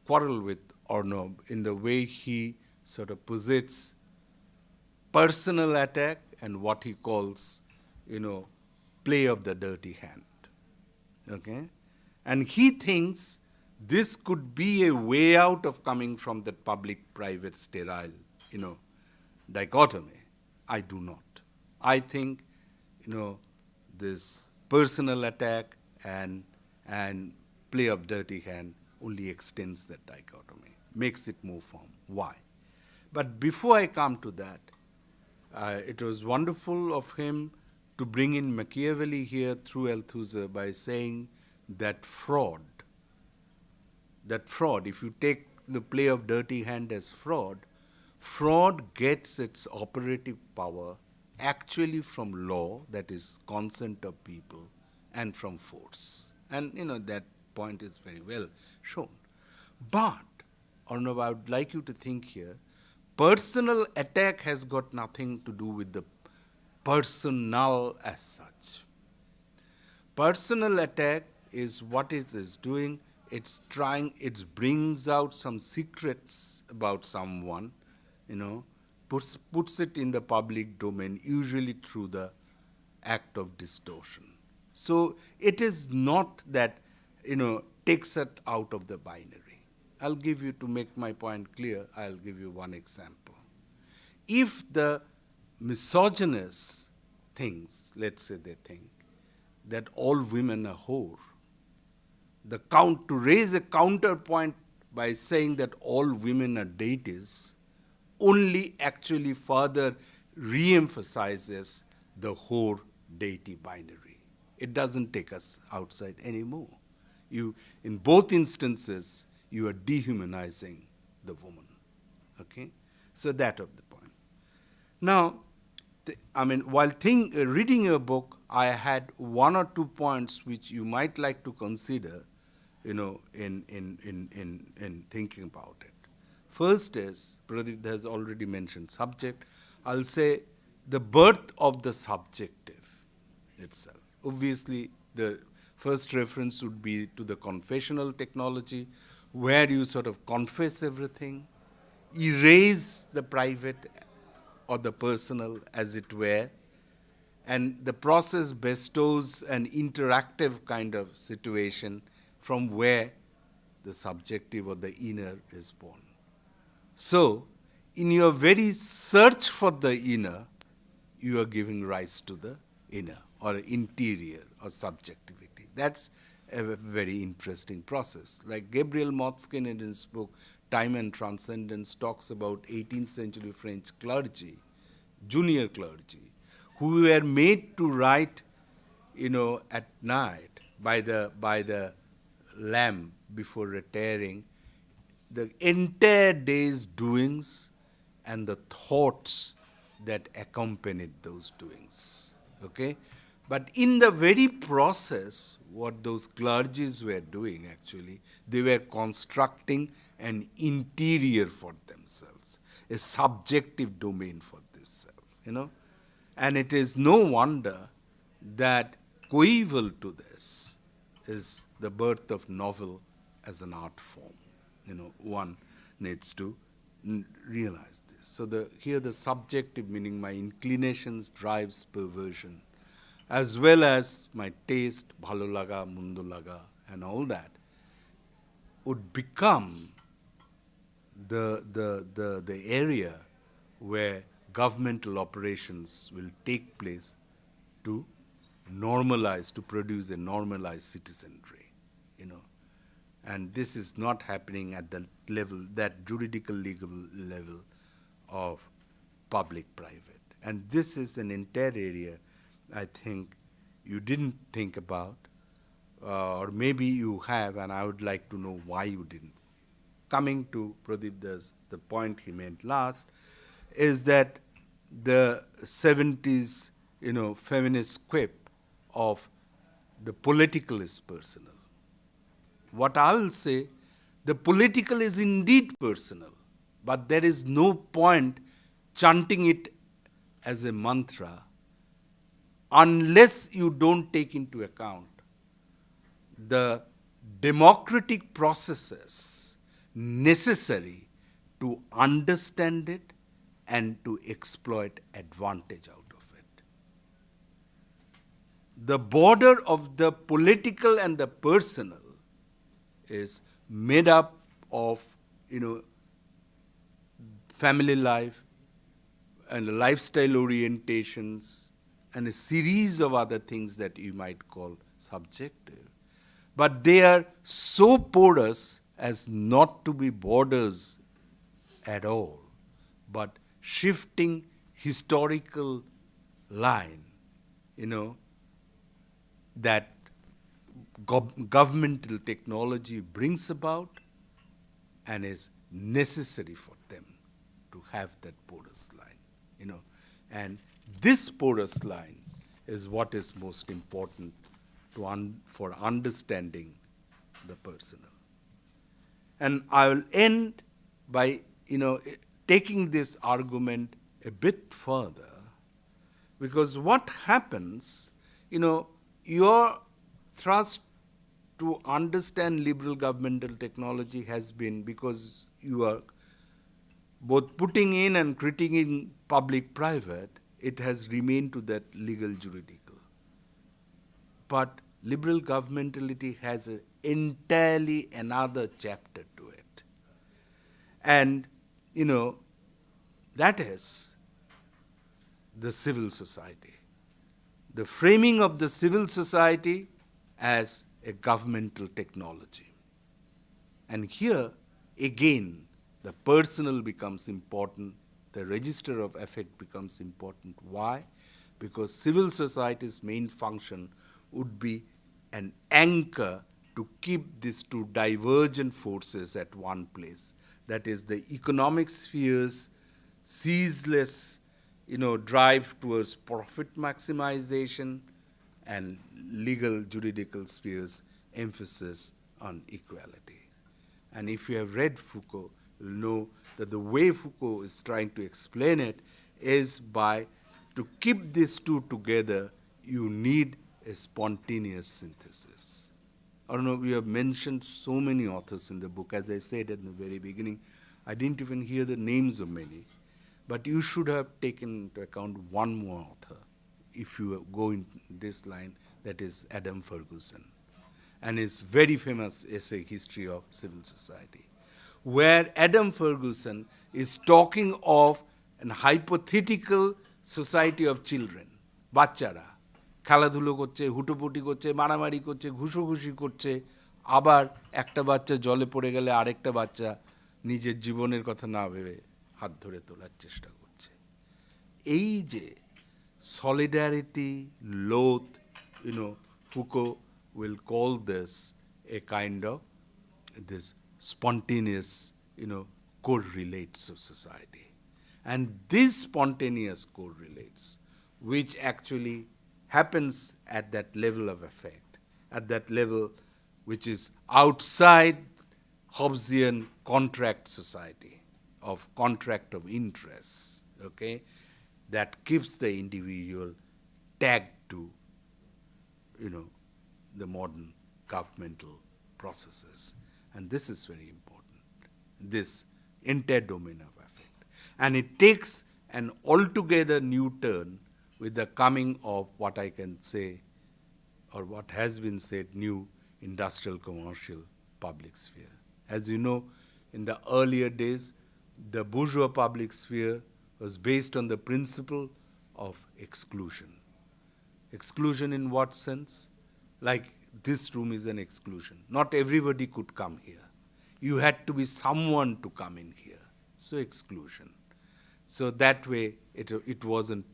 quarrel with ARNAB in the way he sort of posits personal attack and what he calls, play of the dirty hand. Okay? And he thinks this could be a way out of coming from that public-private sterile, dichotomy. I do not. I think, this personal attack and play of dirty hand only extends that dichotomy, makes it more firm. Why? But before I come to that, it was wonderful of him to bring in Machiavelli here through Althusser by saying that fraud, if you take the play of dirty hand as fraud gets its operative power actually from law, that is consent of people, and from force. And that point is very well shown. But, Arnav, I would like you to think here, personal attack has got nothing to do with the personal as such. Personal attack is what it is doing. It brings out some secrets about someone, puts it in the public domain, usually through the act of distortion. So it is not that, takes it out of the binary. I'll give you, to make my point clear, I'll give you one example. If the misogynist thinks, let's say they think, that all women are whore, to raise a counterpoint by saying that all women are deities only actually further re-emphasizes the whore deity binary. It doesn't take us outside anymore. In both instances, you are dehumanizing the woman. Okay? So that of the point. Now, while reading your book, I had one or two points which you might like to consider, in thinking about it. First is, Pradip has already mentioned subject. I'll say the birth of the subjective itself. Obviously, the first reference would be to the confessional technology, where you sort of confess everything, erase the private or the personal, as it were, and the process bestows an interactive kind of situation from where the subjective or the inner is born. So, in your very search for the inner, you are giving rise to the inner or interior or subjectivity. That's a very interesting process. Like Gabriel Motzkin in his book Time and Transcendence talks about 18th century French clergy, junior clergy, who were made to write, at night by the lamp before retiring, the entire day's doings and the thoughts that accompanied those doings. Okay? But in the very process, what those clergies were doing actually, they were constructing an interior for themselves, a subjective domain for themselves, And it is no wonder that coeval to this is the birth of novel as an art form. One needs to realize this. So here the subjective, meaning my inclinations, drives, perversion, as well as my taste, bhalo laga, mundo laga, and all that, would become the area where governmental operations will take place to normalize, to produce a normalized citizenry, And this is not happening at the level, that juridical legal level of public-private. And this is an entire area I think you didn't think about, or maybe you have, and I would like to know why you didn't. Coming to Pradip, the point he made last, is that the 70s, feminist quip of the political is personal. What I will say, the political is indeed personal, but there is no point chanting it as a mantra unless you don't take into account the democratic processes necessary to understand it and to exploit advantage out of it. The border of the political and the personal is made up of, family life and lifestyle orientations and a series of other things that you might call subjective. But they are so porous as not to be borders at all, but shifting historical line, that governmental technology brings about and is necessary for them to have that porous line, And this porous line is what is most important for understanding the personal. And I will end by, taking this argument a bit further, because what happens, your thrust to understand liberal governmental technology has been because you are both putting in and critiquing public-private, it has remained to that legal juridical. But liberal governmentality has an entirely another chapter to it. And, that is the civil society. The framing of the civil society as a governmental technology. And here, again, the personal becomes important, the register of affect becomes important. Why? Because civil society's main function would be an anchor to keep these two divergent forces at one place. That is, the economic sphere's ceaseless, drive towards profit maximization, and legal juridical sphere's emphasis on equality. And if you have read Foucault, you'll know that the way Foucault is trying to explain it is to keep these two together, you need a spontaneous synthesis. I don't know, we have mentioned so many authors in the book. As I said at the very beginning, I didn't even hear the names of many. But you should have taken into account one more author, if you go in this line, that is Adam Ferguson, and his very famous essay, History of Civil Society, where Adam Ferguson is talking of an hypothetical society of children, বাচ্চারা খেলাধুলো করছে, হুটোপুটি করছে, মারামারি করছে, ঘুষোঘুষি করছে, আবার একটা বাচ্চা জলে পড়ে গেলে আরেকটা বাচ্চা নিজের জীবনের কথা না ভেবে হাত ধরে তোলার চেষ্টা করছে। এই যে solidarity, loath, Foucault will call this a kind of this spontaneous, correlates of society. And these spontaneous correlates, which actually happens at that level of effect, at that level which is outside Hobbesian contract society, of contract of interests, okay, that keeps the individual tagged to, the modern governmental processes. And this is very important, this entire domain of affect. And it takes an altogether new turn with the coming of what I can say, or what has been said, new industrial commercial public sphere. As you know, in the earlier days, the bourgeois public sphere was based on the principle of exclusion. Exclusion in what sense? Like this room is an exclusion. Not everybody could come here. You had to be someone to come in here. So exclusion. So that way, it wasn't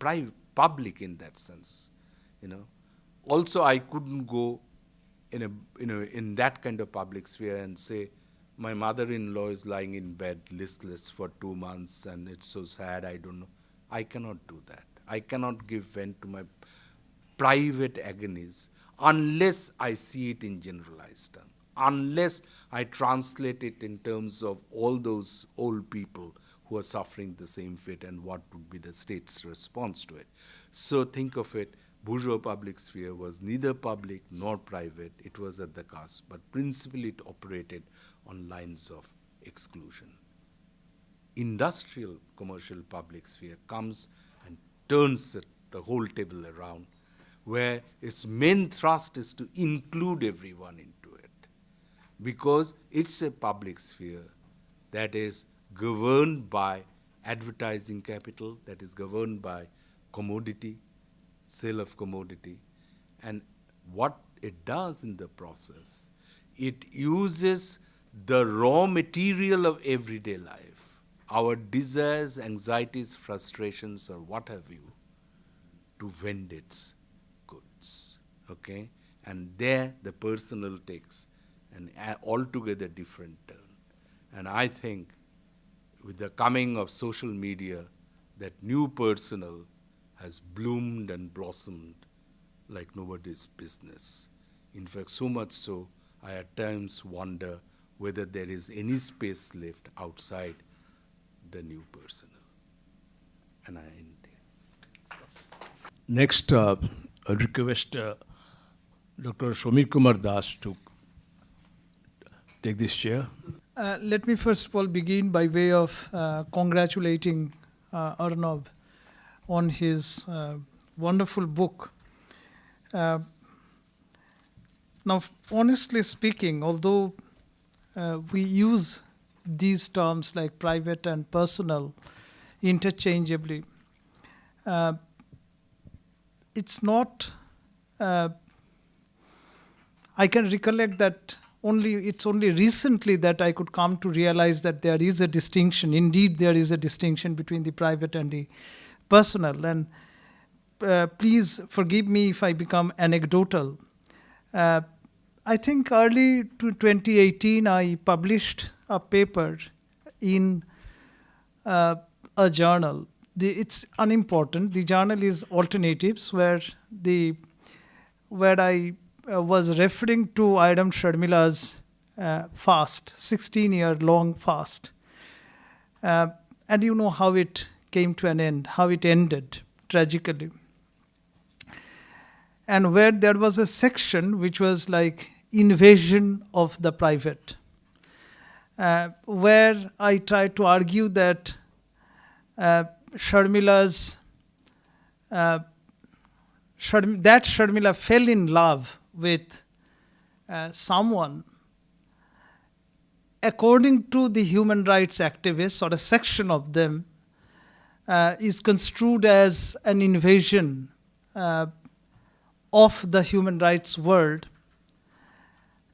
public in that sense. Also, I couldn't go in that kind of public sphere and say, my mother-in-law is lying in bed listless for 2 months and it's so sad, I don't know. I cannot do that. I cannot give vent to my private agonies unless I see it in generalized terms, unless I translate it in terms of all those old people who are suffering the same fate and what would be the state's response to it. So think of it, bourgeois public sphere was neither public nor private, it was at the cusp, but principally it operated on lines of exclusion. Industrial commercial public sphere comes and turns the whole table around, where its main thrust is to include everyone into it, because it's a public sphere that is governed by advertising capital, that is governed by commodity, sale of commodity. And what it does in the process, it uses the raw material of everyday life, our desires, anxieties, frustrations, or what have you, to vend its goods, okay? And there the personal takes an altogether different turn. And I think with the coming of social media, that new personal has bloomed and blossomed like nobody's business. In fact, so much so, I at times wonder whether there is any space left outside the new personal. And I end there. Next, I request Dr. Samir Kumar Das to take this chair. Let me first of all begin by way of congratulating ARNAB on his wonderful book. Now, honestly speaking, although we use these terms like private and personal interchangeably, it's not, I can recollect that it's only recently that I could come to realize that there is a distinction. Indeed, there is a distinction between the private and the personal. And please forgive me if I become anecdotal. I think early to 2018, I published a paper in a journal. It's unimportant. The journal is Alternatives, where I was referring to Idam Sharmila's fast, 16-year-long fast. And you know how it came to an end, how it ended tragically. And where there was a section which was like invasion of the private, where I tried to argue that Sharmila fell in love with someone, according to the human rights activists, or a section of them, is construed as an invasion of the human rights world,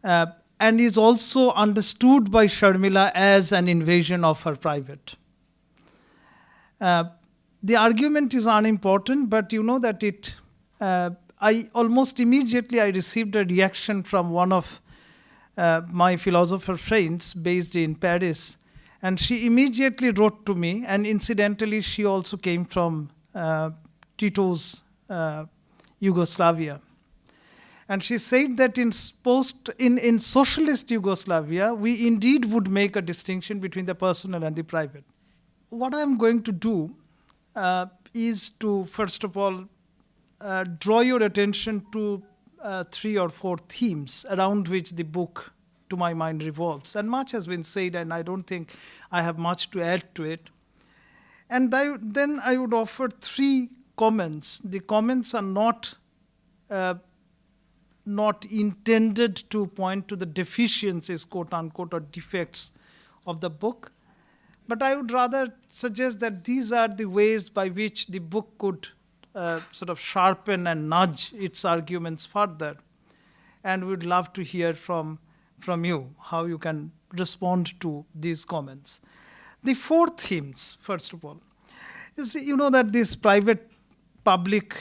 and is also understood by Sharmila as an invasion of her private. The argument is unimportant, but you know that I almost immediately I received a reaction from one of my philosopher friends based in Paris, and she immediately wrote to me, and incidentally she also came from Tito's Yugoslavia. And she said that in socialist Yugoslavia, we indeed would make a distinction between the personal and the private. What I'm going to do is to, first of all, draw your attention to 3 or 4 themes around which the book, to my mind, revolves. And much has been said, and I don't think I have much to add to it. And then I would offer 3 comments. The comments are not intended to point to the deficiencies, quote unquote, or defects of the book. But I would rather suggest that these are the ways by which the book could sort of sharpen and nudge its arguments further. And we'd love to hear from you how you can respond to these comments. The 4 themes, first of all, is that this private-public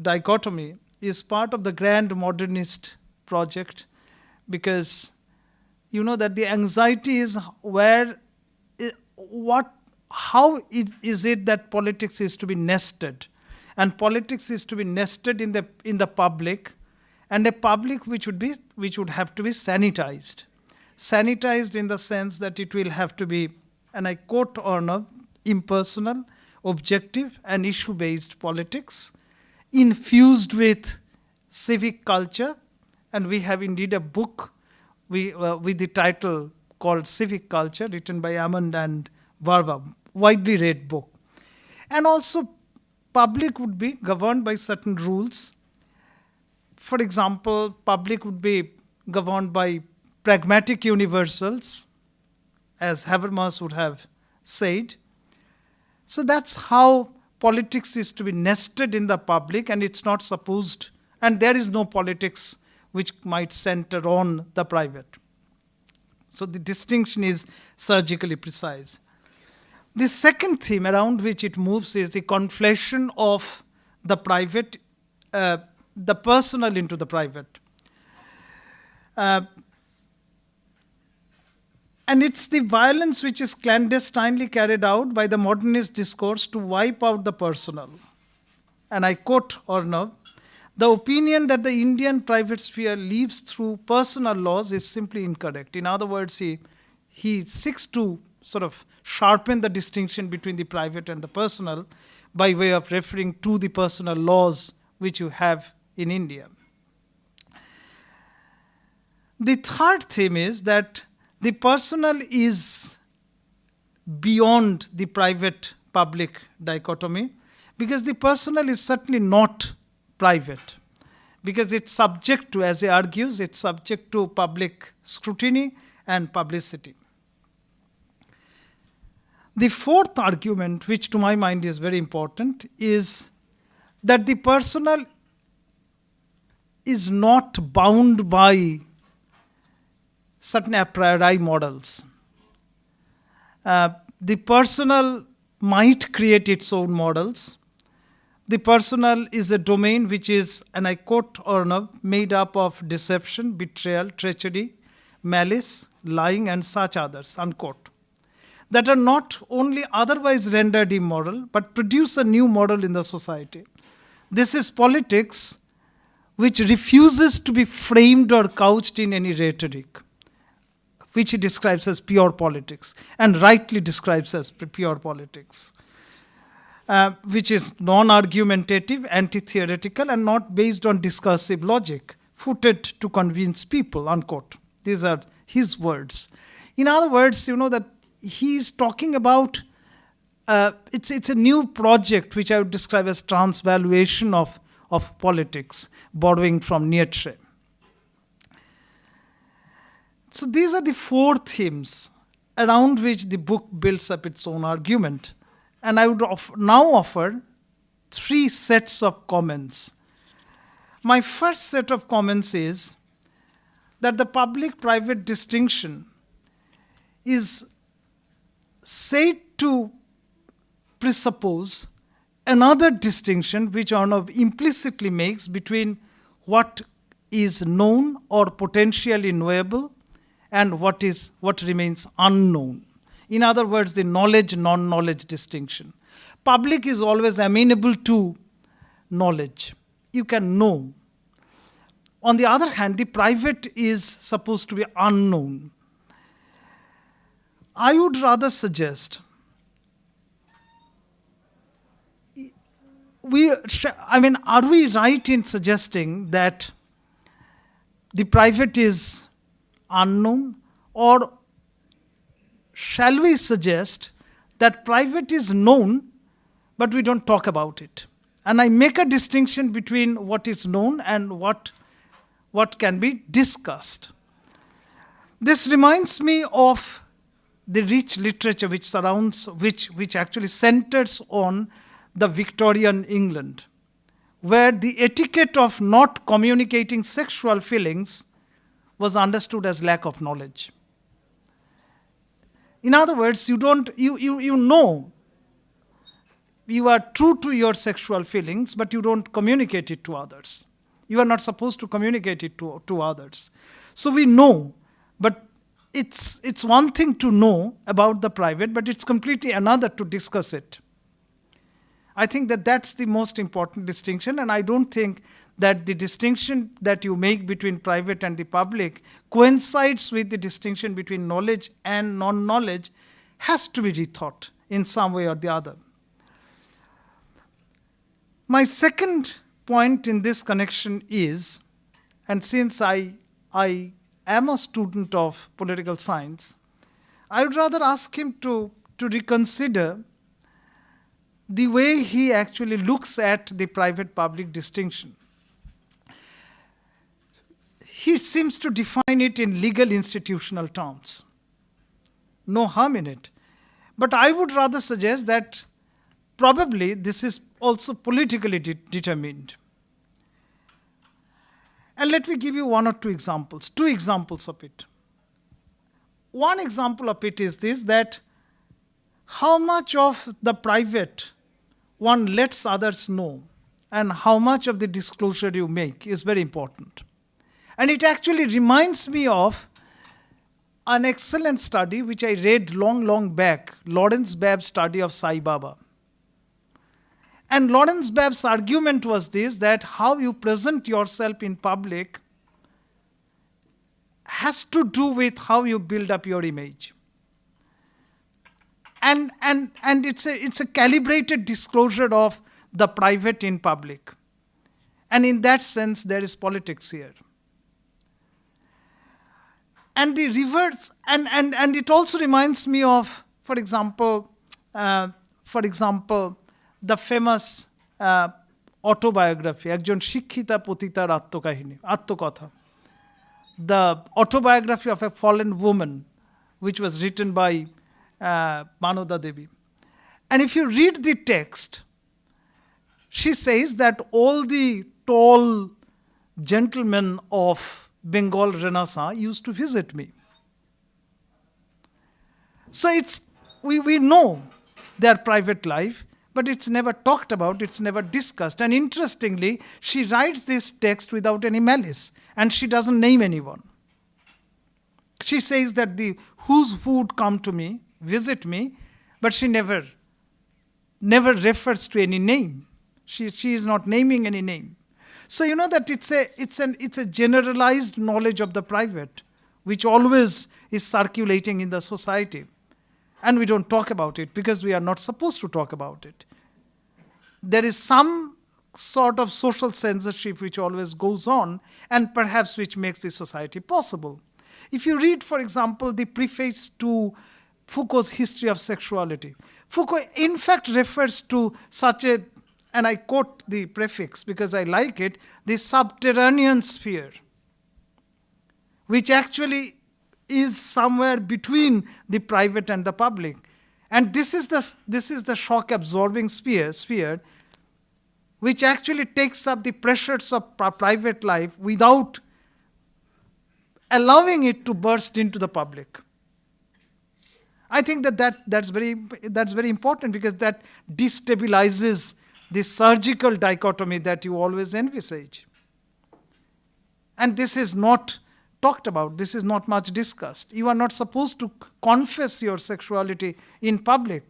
dichotomy is part of the grand modernist project, because you know that the anxiety is how is it that politics is to be nested, and politics is to be nested in the public, and a public which would have to be sanitized in the sense that it will have to be, and I quote ARNAB, impersonal, objective, and issue-based politics, infused with civic culture, and we have indeed a book with the title called Civic Culture, written by Amand and Varva, widely read book. And also, public would be governed by certain rules. For example, public would be governed by pragmatic universals, as Habermas would have said. So that's how politics is to be nested in the public, and it's not supposed, and there is no politics which might center on the private. So the distinction is surgically precise. The second theme around which it moves is the conflation of the private, the personal into the private. And it's the violence which is clandestinely carried out by the modernist discourse to wipe out the personal. And I quote ARNAB, "The opinion that the Indian private sphere lives through personal laws is simply incorrect." In other words, he seeks to sort of sharpen the distinction between the private and the personal by way of referring to the personal laws which you have in India. The third theme is that the personal is beyond the private-public dichotomy, because the personal is certainly not private, because it's subject to, as he argues, it's subject to public scrutiny and publicity. The fourth argument, which to my mind is very important, is that the personal is not bound by certain a priori models. The personal might create its own models. The personal is a domain which is, and I quote ARNAB, made up of deception, betrayal, treachery, malice, lying, and such others, unquote, that are not only otherwise rendered immoral, but produce a new model in the society. This is politics which refuses to be framed or couched in any rhetoric, which he describes as pure politics, and rightly describes as pure politics, which is non-argumentative, anti-theoretical, and not based on discursive logic, footed to convince people, unquote. These are his words. In other words, you know that he's talking about, it's a new project which I would describe as transvaluation of politics, borrowing from Nietzsche. So these are the four themes around which the book builds up its own argument. And I would now offer three sets of comments. My first set of comments is that the public-private distinction is said to presuppose another distinction which ARNAB implicitly makes between what is known or potentially knowable and what remains unknown. In other words, the knowledge-non-knowledge distinction. Public is always amenable to knowledge. You can know. On the other hand, the private is supposed to be unknown. I would rather suggest, are we right in suggesting that the private is unknown, or shall we suggest that private is known but we don't talk about it? And I make a distinction between what is known and what can be discussed. This reminds me of the rich literature which surrounds, which actually centers on the Victorian England, where the etiquette of not communicating sexual feelings was understood as lack of knowledge. In other words, you know, you are true to your sexual feelings, but you don't communicate it to others. You are not supposed to communicate it to others. So we know, but it's one thing to know about the private, but it's completely another to discuss it. I think that that's the most important distinction, and I don't think that the distinction that you make between private and the public coincides with the distinction between knowledge and non-knowledge, has to be rethought in some way or the other. My second point in this connection is, and since I am a student of political science, I would rather ask him to reconsider the way he actually looks at the private-public distinction. He seems to define it in legal institutional terms. No harm in it. But I would rather suggest that probably this is also politically determined. And let me give you one or two examples of it. One example of it is this, that how much of the private one lets others know and how much of the disclosure you make is very important. And it actually reminds me of an excellent study which I read long back, Lawrence Babb's study of Sai Baba. And Lawrence Babb's argument was this, that how you present yourself in public has to do with how you build up your image. And it's a calibrated disclosure of the private in public. And in that sense, there is politics here. And the reverse, and it also reminds me of, for example, the famous autobiography, একজন শিক্ষিতা পতিতার আত্মকথা, the autobiography of a fallen woman, which was written by Manoda Devi. And if you read the text, she says that all the tall gentlemen of Bengal Renaissance used to visit me. So we know their private life, but it's never talked about, it's never discussed. And interestingly, she writes this text without any malice, and she doesn't name anyone. She says that who would come to me, visit me, but she never refers to any name. She is not naming any name. So you know that it's a generalized knowledge of the private, which always is circulating in the society. And we don't talk about it because we are not supposed to talk about it. There is some sort of social censorship which always goes on, and perhaps which makes the society possible. If you read, for example, the preface to Foucault's History of Sexuality, Foucault in fact refers to such a, and I quote the prefix because I like it, the subterranean sphere, which actually is somewhere between the private and the public. And this is the shock absorbing sphere which actually takes up the pressures of private life without allowing it to burst into the public. I think that's very important, because that destabilizes the surgical dichotomy that you always envisage. And this is not talked about, this is not much discussed. You are not supposed to confess your sexuality in public.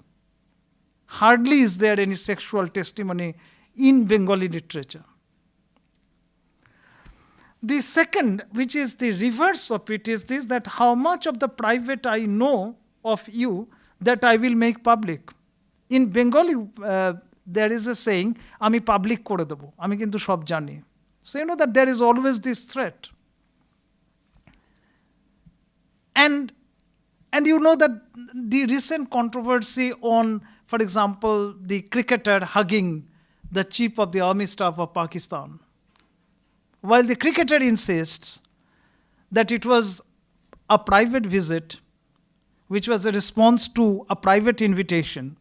Hardly is there any sexual testimony in Bengali literature. The second, which is the reverse of it, is this, that how much of the private I know of you that I will make public. In Bengali, there is a saying, আমি public করে দেবো, আমি কিন্তু সব জানি. So you know that there is always this threat. And you know that the recent controversy on, for example, the cricketer hugging the chief of the army staff of Pakistan. While the cricketer insists that it was a private visit, which was a response to a private invitation,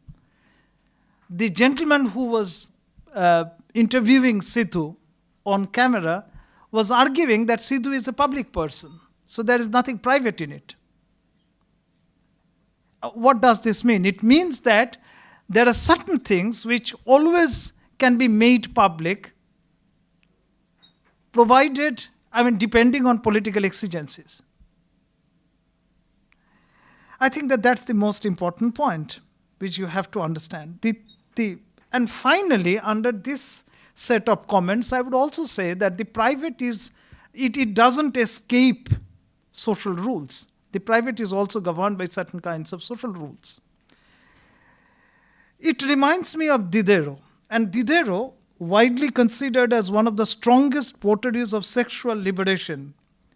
the gentleman who was interviewing Sidhu on camera was arguing that Sidhu is a public person, so there is nothing private in it. What does this mean? It means that there are certain things which always can be made public, provided, depending on political exigencies. I think that that's the most important point which you have to understand. And finally, under this set of comments, I would also say that the private it doesn't escape social rules. The private is also governed by certain kinds of social rules. It reminds me of Diderot. And Diderot widely considered as one of the strongest votaries of sexual liberation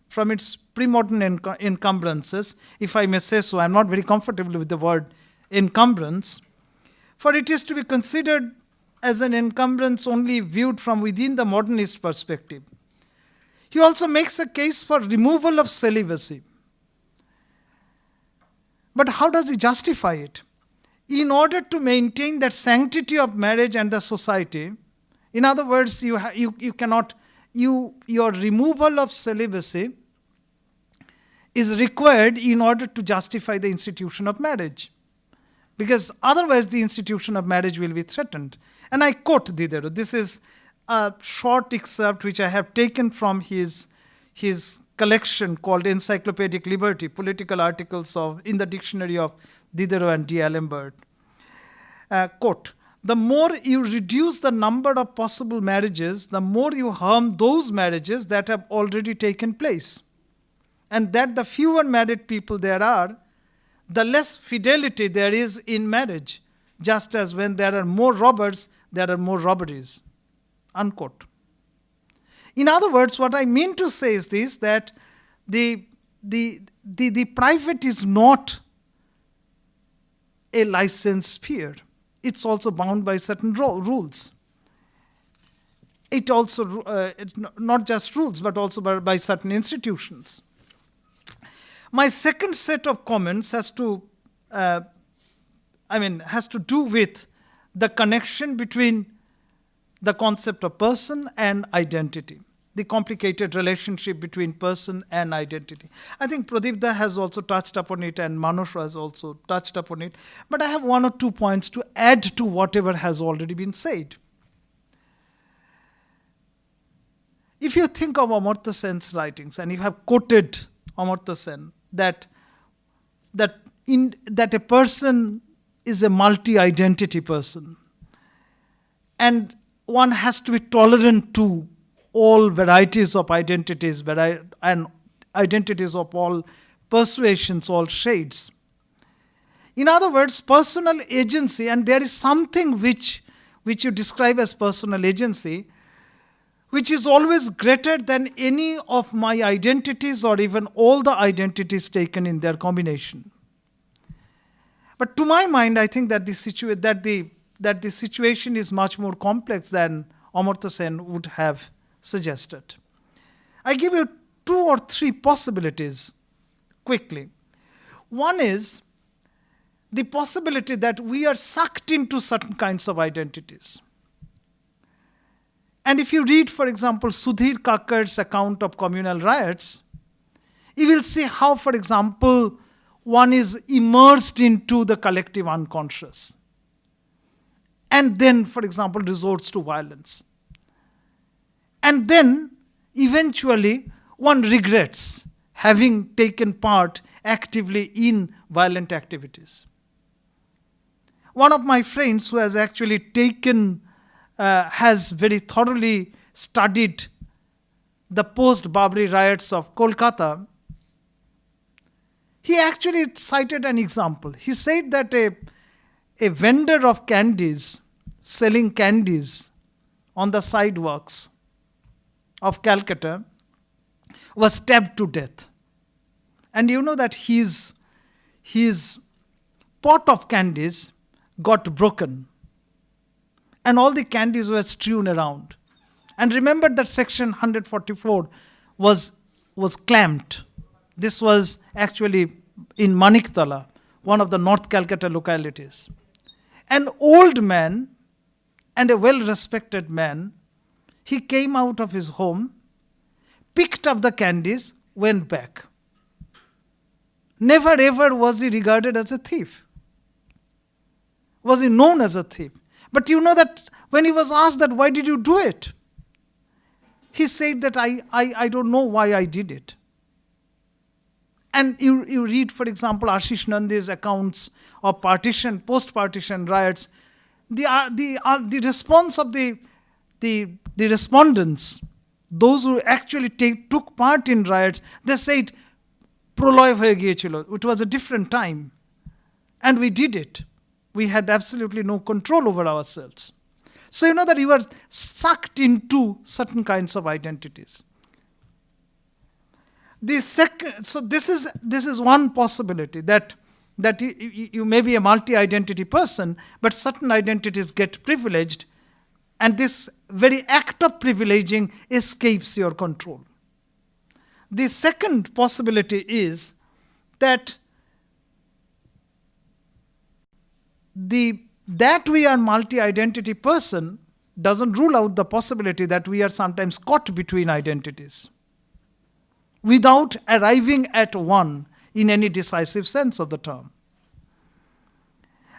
from its pre-modern encumbrances, if I may say so. I'm not very comfortable with the word encumbrance, for it is to be considered as an encumbrance only viewed from within the modernist perspective. He also makes a case for removal of celibacy. But how does he justify it? In order to maintain that sanctity of marriage and the society, in other words, your removal of celibacy is required in order to justify the institution of marriage. Because otherwise the institution of marriage will be threatened. And I quote Diderot. This is a short excerpt which I have taken from his collection called Encyclopedic Liberty, Political Articles in the Dictionary of Diderot and D'Alembert. Quote, the more you reduce the number of possible marriages, the more you harm those marriages that have already taken place. And that the fewer married people there are, the less fidelity there is in marriage, just as when there are more robbers, there are more robberies. Unquote. In other words, what I mean to say is this, that the private is not a licensed sphere. It's also bound by certain rules. It also, not just rules, but also by certain institutions. My second set of comments has to do with the connection between the concept of person and identity, the complicated relationship between person and identity. I think Pradip has also touched upon it and Manoj has also touched upon it, but I have one or 2 points to add to whatever has already been said. If you think of Amartya Sen's writings, and you have quoted Amartya Sen, that a person is a multi-identity person, and one has to be tolerant to all varieties of identities and identities of all persuasions, all shades. In other words, personal agency, and there is something which you describe as personal agency, which is always greater than any of my identities or even all the identities taken in their combination. But to my mind, I think that the situation is much more complex than Amartya Sen would have suggested. I give you 2 or 3 possibilities quickly. One is the possibility that we are sucked into certain kinds of identities. And if you read, for example, Sudhir Kakkar's account of communal riots, you will see how, for example, one is immersed into the collective unconscious. And then, for example, resorts to violence. And then, eventually, one regrets having taken part actively in violent activities. One of my friends who has actually has very thoroughly studied the post-Babri riots of Kolkata, he actually cited an example. He said that a vendor of candies, selling candies on the sidewalks of Calcutta, was stabbed to death. And you know that his pot of candies got broken. And all the candies were strewn around. And remember that section 144 was clamped. This was actually in Maniktala, one of the North Calcutta localities. An old man and a well-respected man, he came out of his home, picked up the candies, went back. Never ever was he regarded as a thief. Was he known as a thief? But you know that when he was asked that, why did you do it? He said that I don't know why I did it. And you read, for example, Ashish Nandi's accounts of post-partition riots. The response of the respondents, those who actually took part in riots, they said, proloy hoye giyechilo. It was a different time. And we did it. We had absolutely no control over ourselves. So you know that you are sucked into certain kinds of identities. So this is one possibility, that you may be a multi-identity person, but certain identities get privileged, and this very act of privileging escapes your control. The second possibility is that that we are multi-identity person doesn't rule out the possibility that we are sometimes caught between identities without arriving at one in any decisive sense of the term.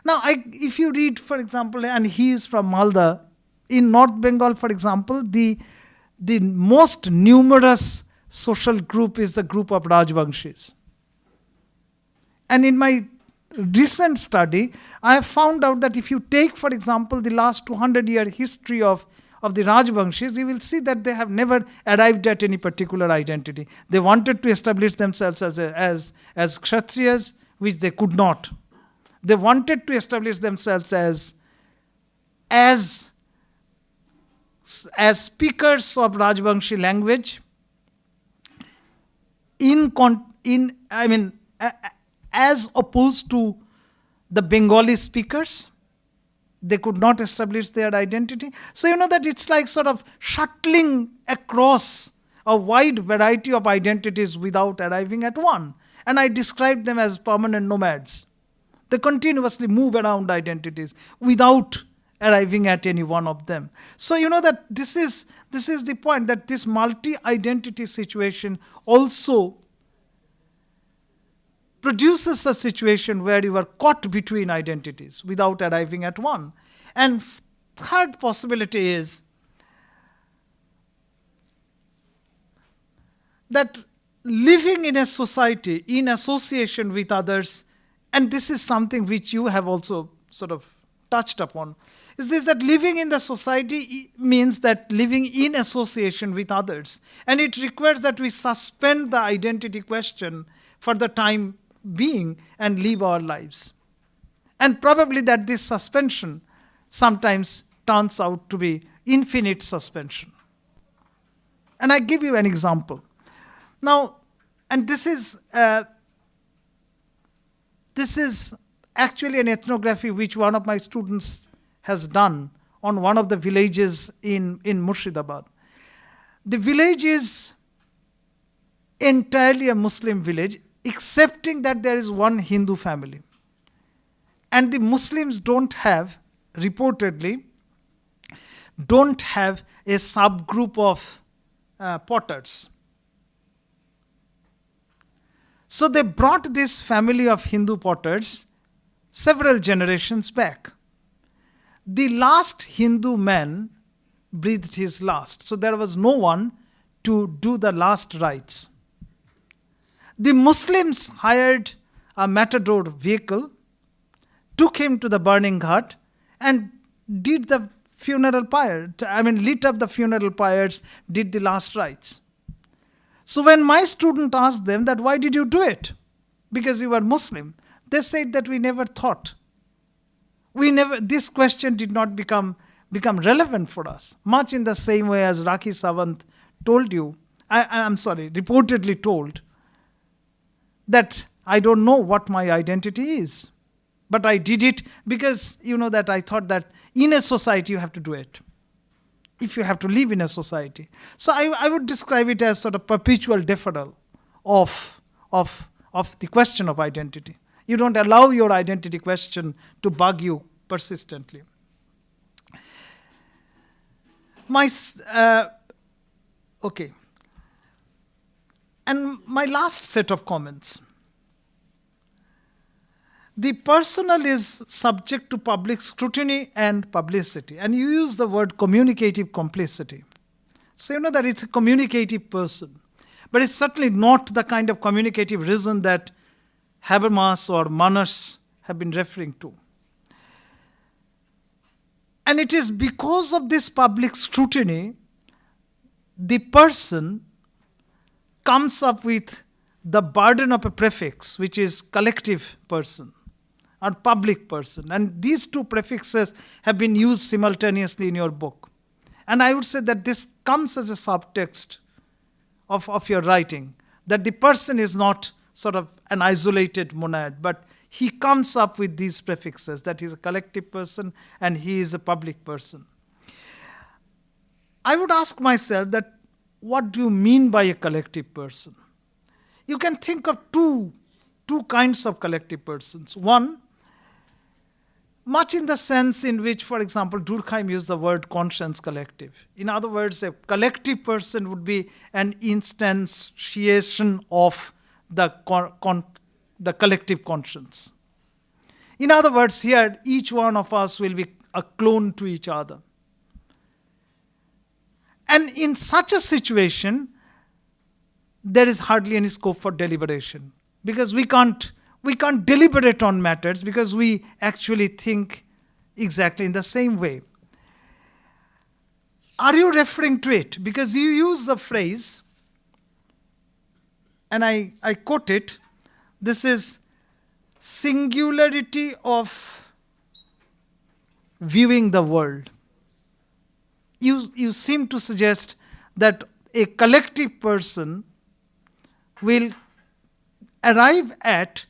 Now, if you read, for example, and he is from Malda, in North Bengal, for example, the most numerous social group is the group of Rajvanshis. And in my recent study, I have found out that if you take, for example, the last 200-year history of the Rajvanshis, you will see that they have never arrived at any particular identity. They wanted to establish themselves as Kshatriyas, which they could not. They wanted to establish themselves as speakers of Rajvanshi language, as opposed to the Bengali speakers. They could not establish their identity. So you know that it's like sort of shuttling across a wide variety of identities without arriving at one. And I describe them as permanent nomads. They continuously move around identities without arriving at any one of them. So you know that this is the point, that this multi-identity situation also produces a situation where you are caught between identities without arriving at one. And third possibility is that living in a society in association with others, and this is something which you have also sort of touched upon, is this, that living in the society means that living in association with others. And it requires that we suspend the identity question for the time being and live our lives. And probably that this suspension sometimes turns out to be infinite suspension. And I give you an example. Now, and this is actually an ethnography which one of my students has done on one of the villages in Murshidabad. The village is entirely a Muslim village, excepting that there is one Hindu family. And the Muslims reportedly don't have a subgroup of potters. So they brought this family of Hindu potters several generations back. The last Hindu man breathed his last. So there was no one to do the last rites. The Muslims hired a matador vehicle, took him to the burning hut, and did the funeral pyre. Lit up the funeral pyres, did the last rites. So when my student asked them that, why did you do it? Because you were Muslim. They said that we never thought. This question did not become relevant for us. Much in the same way as Rakhi Sawant told you, reportedly told, that I don't know what my identity is. But I did it because, that I thought that in a society you have to do it. If you have to live in a society. So I would describe it as sort of perpetual deferral of the question of identity. You don't allow your identity question to bug you persistently. And my last set of comments. The personal is subject to public scrutiny and publicity. And you use the word communicative complicity. So you know that it's a communicative person. But it's certainly not the kind of communicative reason that Habermas or Manas have been referring to. And it is because of this public scrutiny, the person comes up with the burden of a prefix, which is collective person, or public person. And these two prefixes have been used simultaneously in your book. And I would say that this comes as a subtext of your writing, that the person is not sort of an isolated monad, but he comes up with these prefixes, that he's a collective person and he is a public person. I would ask myself that, what do you mean by a collective person? You can think of two kinds of collective persons. One, much in the sense in which, for example, Durkheim used the word conscience collective. In other words, a collective person would be an instantiation of the collective conscience. In other words, here, each one of us will be a clone to each other. And in such a situation, there is hardly any scope for deliberation, because we can't deliberate on matters, because we actually think exactly in the same way. Are you referring to it? Because you use the phrase, and I quote it, this is singularity of viewing the world. You seem to suggest that a collective person will arrive at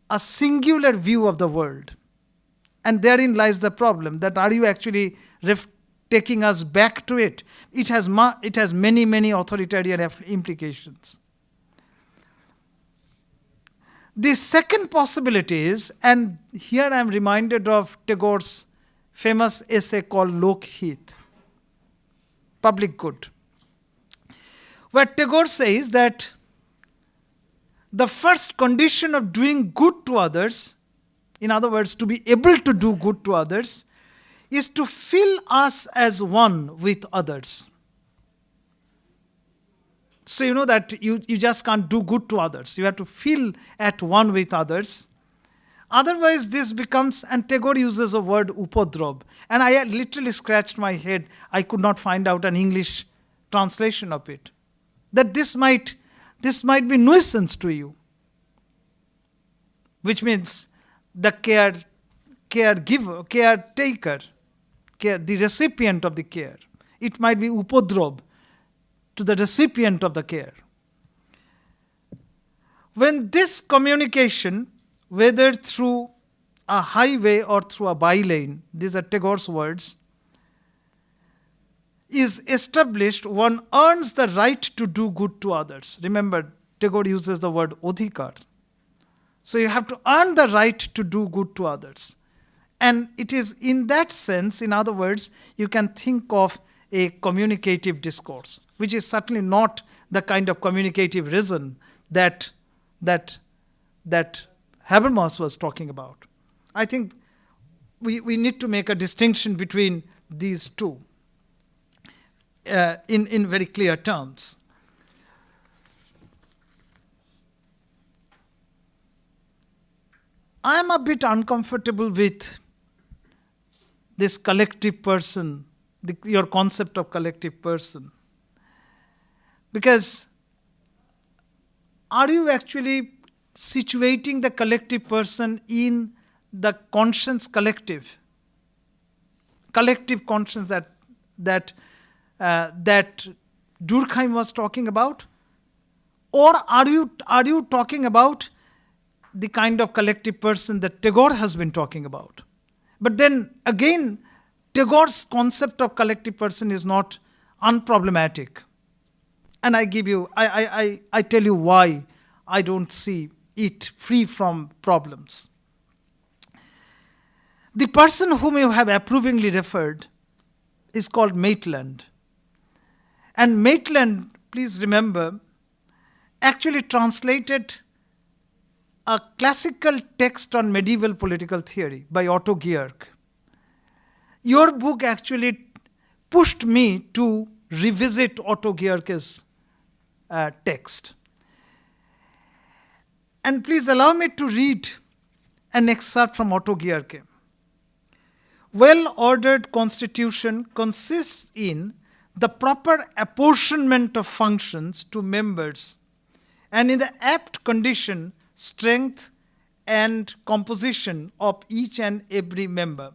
a singular view of the world. And therein lies the problem, that are you actually taking us back to it? It has many, many authoritarian implications. The second possibility is, and here I am reminded of Tagore's famous essay called Lok Hit, public good, where Tagore says that the first condition of doing good to others, in other words, to be able to do good to others, is to feel us as one with others. So you know that you just can't do good to others. You have to feel at one with others. Otherwise this becomes, and Tagore uses a word upodrab. And I literally scratched my head. I could not find out an English translation of it. That this might be nuisance to you. Which means the caretaker, the recipient of the care. It might be upodrab to the recipient of the care. When this communication, whether through a highway or through a bylane, these are Tagore's words, is established, one earns the right to do good to others. Remember, Tagore uses the word odhikar. So you have to earn the right to do good to others. And it is in that sense, in other words, you can think of a communicative discourse, which is certainly not the kind of communicative reason that Habermas was talking about. I think we need to make a distinction between these two in very clear terms. I am a bit uncomfortable with this collective person, your concept of collective person. Because are you actually situating the collective person in the conscience collective conscience that Durkheim was talking about? Or are you talking about the kind of collective person that Tagore has been talking about? But then again, Tagore's concept of collective person is not unproblematic. And I tell you why I don't see it free from problems. The person whom you have approvingly referred is called Maitland. And Maitland, please remember, actually translated a classical text on medieval political theory by Otto Georg. Your book actually pushed me to revisit Otto Georg's text. And please allow me to read an excerpt from Otto Georg. Well-ordered constitution consists in the proper apportionment of functions to members, and in the apt condition, strength and composition of each and every member.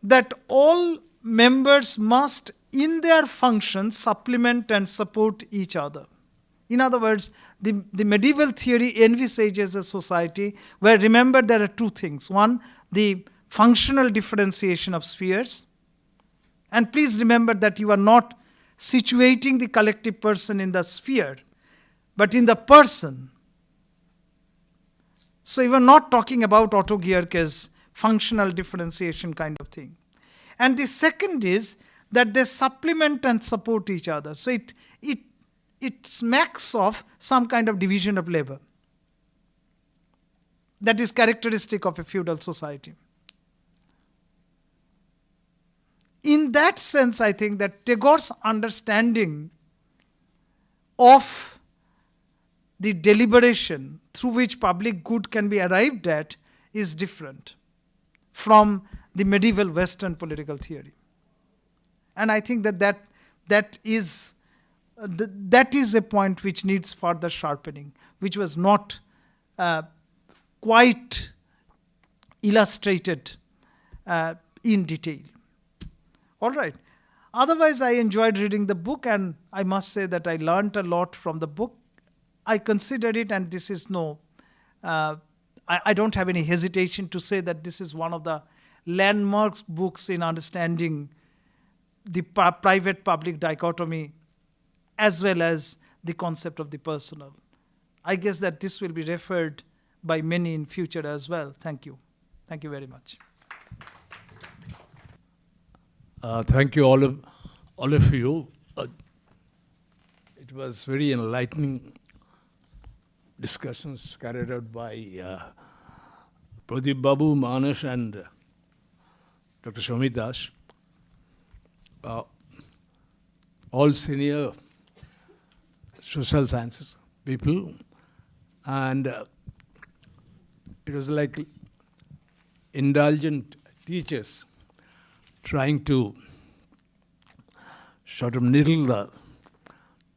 That all members must, in their functions, supplement and support each other. In other words, the medieval theory envisages a society where, remember, there are two things. One, the functional differentiation of spheres. And please remember that you are not situating the collective person in the sphere, but in the person. So you are not talking about Otto George's functional differentiation kind of thing. And the second is that they supplement and support each other. So it smacks of some kind of division of labor that is characteristic of a feudal society. In that sense, I think that Tagore's understanding of the deliberation through which public good can be arrived at is different from the medieval Western political theory. And I think that is a point which needs further sharpening, which was not quite illustrated in detail. All right. Otherwise, I enjoyed reading the book, and I must say that I learned a lot from the book. I consider it, and this is I don't have any hesitation to say that this is one of the landmark books in understanding the private-public dichotomy as well as the concept of the personal. I guess that this will be referred by many in future as well. Thank you. Thank you very much. Thank you, all of you. It was very enlightening discussions carried out by Pradip Babu, Manas, and Dr. Shomit Das, all senior social sciences people, and it was like indulgent teachers trying to sort of needle the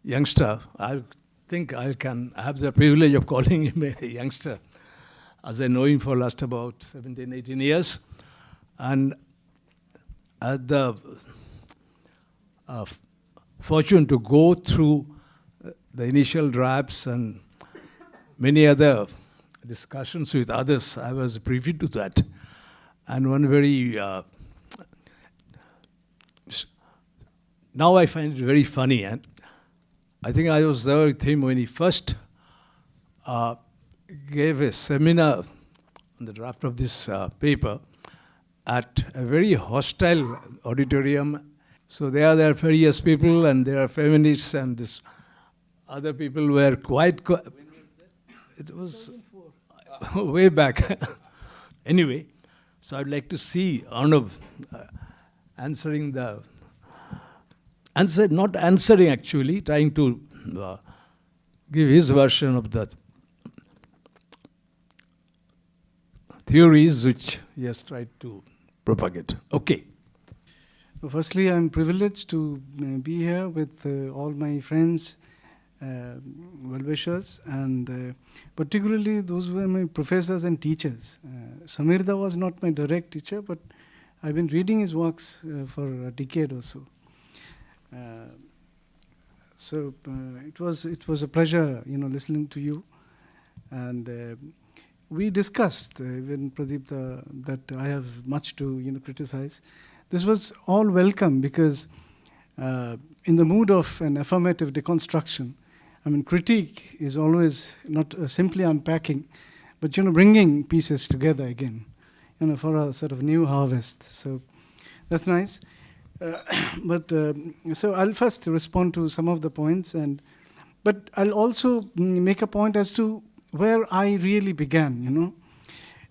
youngster. I think I can have the privilege of calling him a youngster, as I know him for last about 17, 18 years. And I had the fortune to go through the initial drafts and many other discussions with others. I was privy to that. And one very now I find it very funny, and I think I was there with him when he first gave a seminar on the draft of this paper at a very hostile auditorium. So there are various people, and there are feminists, and this other people were quite. It was way back. Anyway, so I'd like to see ARNAB answering the. Not answering actually, trying to give his version of the theories which he has tried to propagate. Okay. Firstly, I'm privileged to be here with all my friends, well-wishers, and particularly those who were my professors and teachers. Samirda was not my direct teacher, but I've been reading his works for a decade or so. It was a pleasure, listening to you, and we discussed even Pradip that I have much to criticize. This was all welcome because in the mood of an affirmative deconstruction, critique is always not simply unpacking, but bringing pieces together again, for a sort of new harvest. So that's nice. So I'll first respond to some of the points, but I'll also make a point as to where I really began,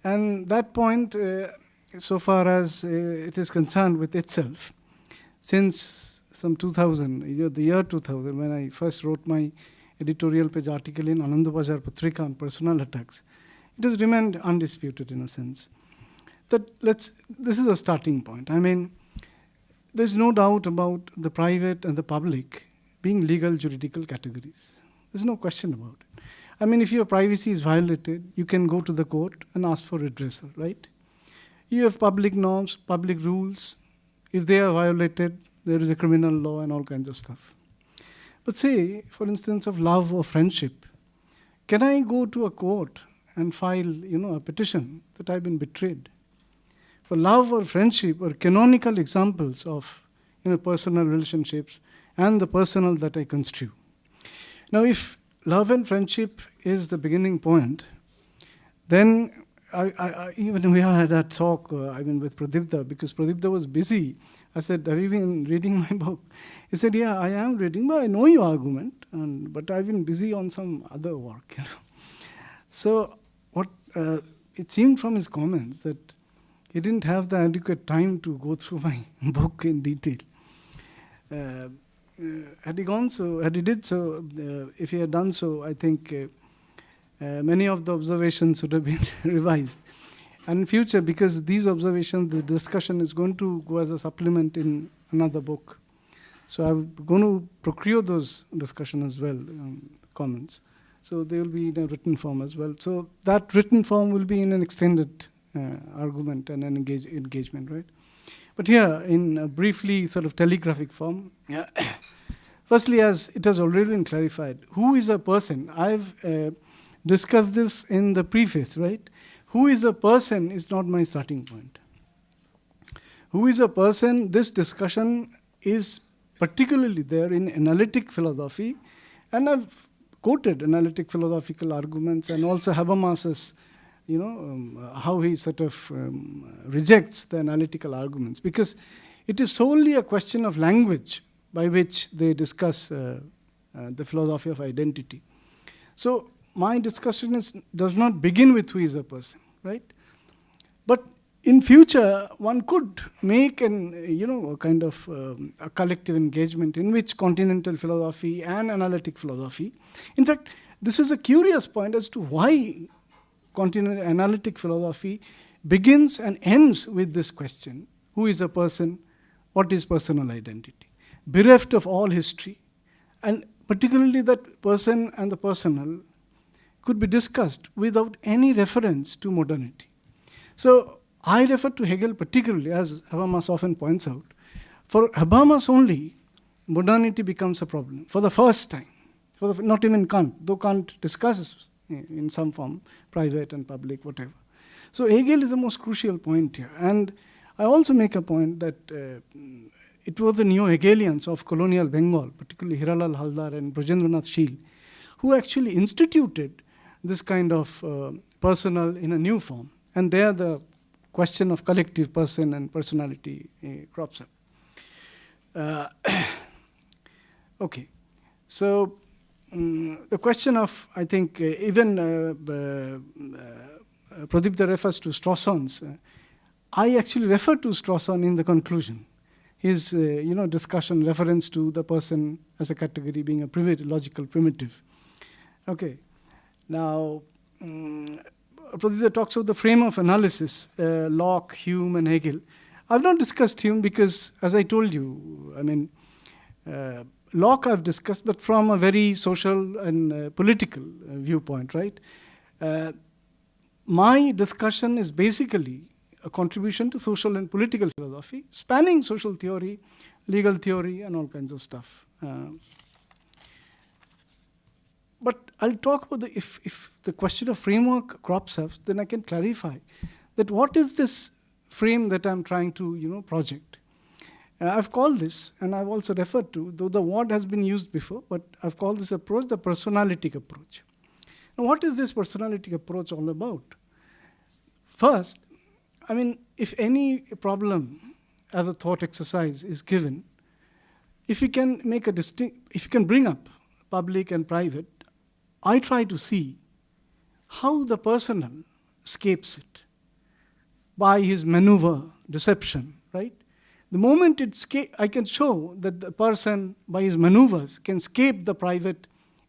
and that point, so far as it is concerned with itself, since some 2000, the year 2000, when I first wrote my editorial page article in Anandabazar Patrika on personal attacks, it has remained undisputed in a sense. This is a starting point. There's no doubt about the private and the public being legal juridical categories. There's no question about it. I mean, if your privacy is violated, you can go to the court and ask for redressal, right? You have public norms, public rules. If they are violated, there is a criminal law and all kinds of stuff. But say, for instance, of love or friendship, can I go to a court and file, a petition that I've been betrayed? For love or friendship are canonical examples of, personal relationships and the personal that I construe. Now, if love and friendship is the beginning point, then even we had that talk, with Pradipda, because Pradipda was busy. I said, have you been reading my book? He said, yeah, I am reading, but I know your argument, but I've been busy on some other work. So what it seemed from his comments that he didn't have the adequate time to go through my book in detail. Had he did so, if he had done so, I think many of the observations would have been revised. And in future, because these observations, the discussion is going to go as a supplement in another book. So I'm going to procure those discussion as well, comments. So they will be in a written form as well. So that written form will be in an extended argument and an engagement, right? But here, in a briefly sort of telegraphic form, firstly, as it has already been clarified, who is a person? I've discussed this in the preface, right? Who is a person is not my starting point. Who is a person? This discussion is particularly there in analytic philosophy, and I've quoted analytic philosophical arguments and also Habermas's, how he sort of rejects the analytical arguments, because it is solely a question of language by which they discuss the philosophy of identity. So my discussion does not begin with who is a person, right? But in future, one could make a kind of a collective engagement in which continental philosophy and analytic philosophy. In fact, this is a curious point as to why continental analytic philosophy begins and ends with this question: who is a person? What is personal identity? Bereft of all history, and particularly that person and the personal could be discussed without any reference to modernity. So I refer to Hegel particularly, as Habermas often points out. For Habermas only, modernity becomes a problem for the first time. Not even Kant, though Kant discusses in some form, private and public, whatever. So Hegel is the most crucial point here. And I also make a point that it was the neo-Hegelians of colonial Bengal, particularly Hiralal Haldar and Brajendranath Sheel, who actually instituted this kind of personal in a new form. And there the question of collective person and personality crops up. Okay, so the question of, I think, even Pradipda refers to Strawson's. I actually refer to Strawson in the conclusion. His discussion reference to the person as a category being a logical primitive. Okay, now Pradipda talks about the frame of analysis, Locke, Hume, and Hegel. I've not discussed Hume because, as I told you, Locke I've discussed, but from a very social and political viewpoint, right? My discussion is basically a contribution to social and political philosophy, spanning social theory, legal theory, and all kinds of stuff. But I'll talk about if the question of framework crops up, then I can clarify that what is this frame that I'm trying to project. I've called this, and I've also referred to, though the word has been used before, but I've called this approach the personalistic approach. Now, what is this personalistic approach all about? First, if any problem as a thought exercise is given, if you can make if you can bring up public and private, I try to see how the personal escapes it by his maneuver, deception, right? The moment I can show that the person, by his maneuvers, can escape the private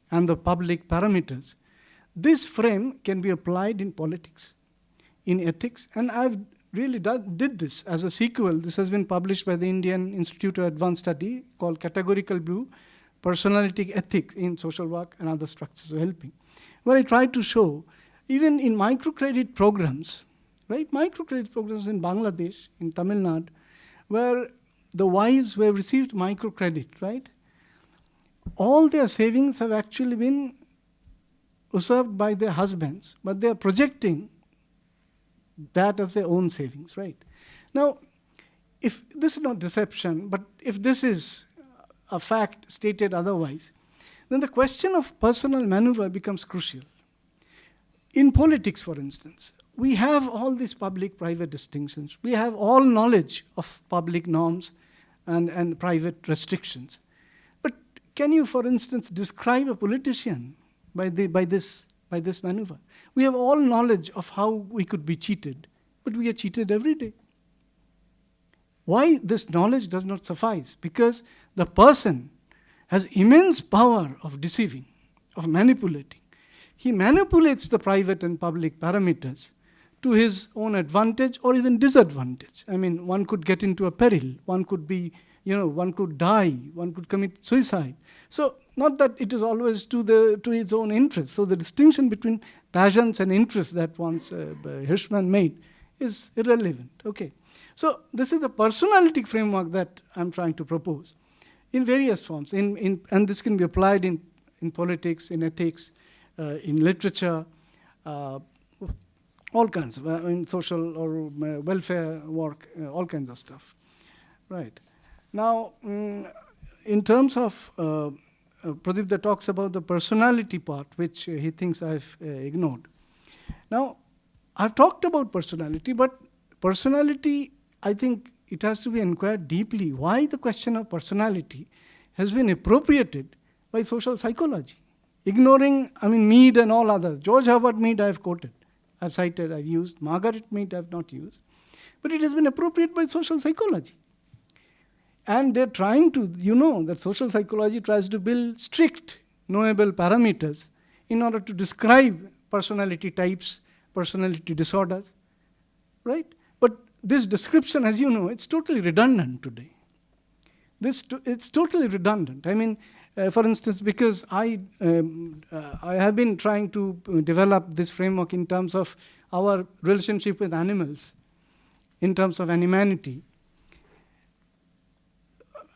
and the public parameters, this frame can be applied in politics, in ethics, and I've really did this as a sequel. This has been published by the Indian Institute of Advanced Study called Categorical View, Personalistic Ethics in Social Work and Other Structures of Helping, where I tried to show, even in microcredit programs, right? Microcredit programs in Bangladesh, in Tamil Nadu, where the wives who have received microcredit, right? All their savings have actually been usurped by their husbands, but they are projecting that as their own savings, right? Now, if this is not deception, but if this is a fact stated otherwise, then the question of personal maneuver becomes crucial. In politics, for instance, we have all these public-private distinctions. We have all knowledge of public norms and private restrictions. But can you, for instance, describe a politician by this maneuver? We have all knowledge of how we could be cheated, but we are cheated every day. Why this knowledge does not suffice? Because the person has immense power of deceiving, of manipulating. He manipulates the private and public parameters to his own advantage or even disadvantage. I mean, one could get into a peril, one could be, one could die, one could commit suicide. So, not that it is always to his own interest. So, the distinction between passions and interests that once Hirschman made is irrelevant. Okay. So, this is a personality framework that I'm trying to propose in various forms. And this can be applied in politics, in ethics, in literature, all kinds of, in social or welfare work, all kinds of stuff. Right. Now, in terms of, Pradip talks about the personality part, which he thinks I've ignored. Now, I've talked about personality, but personality, I think it has to be inquired deeply. Why the question of personality has been appropriated by social psychology, ignoring, Mead and all others. George Herbert Mead I've quoted, I've cited, I've used. Margaret Mead I've not used. But it has been appropriated by social psychology. And they're trying to, that social psychology tries to build strict, knowable parameters in order to describe personality types, personality disorders, right? But this description, as you know, it's totally redundant today. It's totally redundant. For instance, because I have been trying to develop this framework in terms of our relationship with animals, in terms of animanity.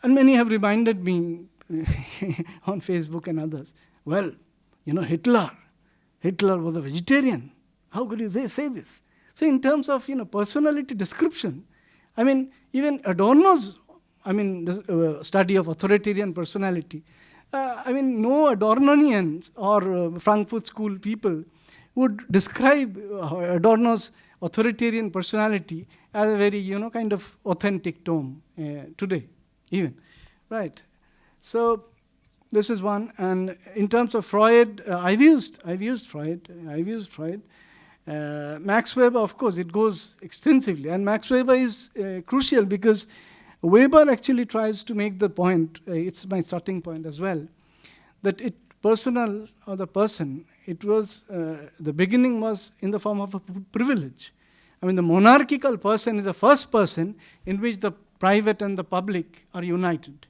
And many have reminded me on Facebook and others, well, Hitler was a vegetarian. How could you say this? So in terms of, personality description, even Adorno's, study of authoritarian personality, no Adornians or Frankfurt School people would describe Adorno's authoritarian personality as a very, kind of authentic tome today, even, right? So this is one. And in terms of Freud, I've used Freud. Max Weber, of course, it goes extensively. And Max Weber is crucial because Weber actually tries to make the point, it's my starting point as well, that personal or the person, it was, the beginning was in the form of a privilege. The monarchical person is the first person in which the private and the public are united.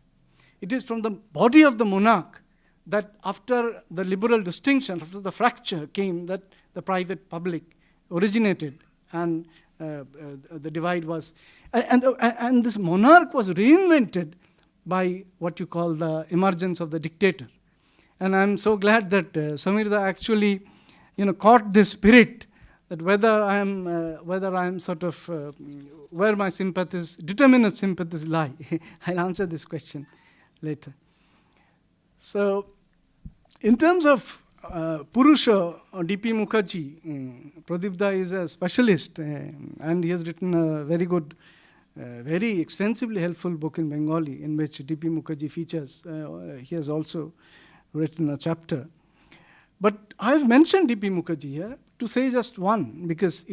It is from the body of the monarch that after the liberal distinction, after the fracture came, that the private public originated and the divide was, and this monarch was reinvented by what you call the emergence of the dictator. And I'm so glad that Samir actually, caught this spirit that whether I'm sort of where my sympathies, determinate sympathies lie. I'll answer this question later. So, in terms of Purusha or D.P. Mukherjee, Pradip is a specialist and he has written a very good, very extensively helpful book in Bengali in which D.P. Mukherjee features. He has also written a chapter. But I've mentioned D.P. Mukherjee here to say just one, because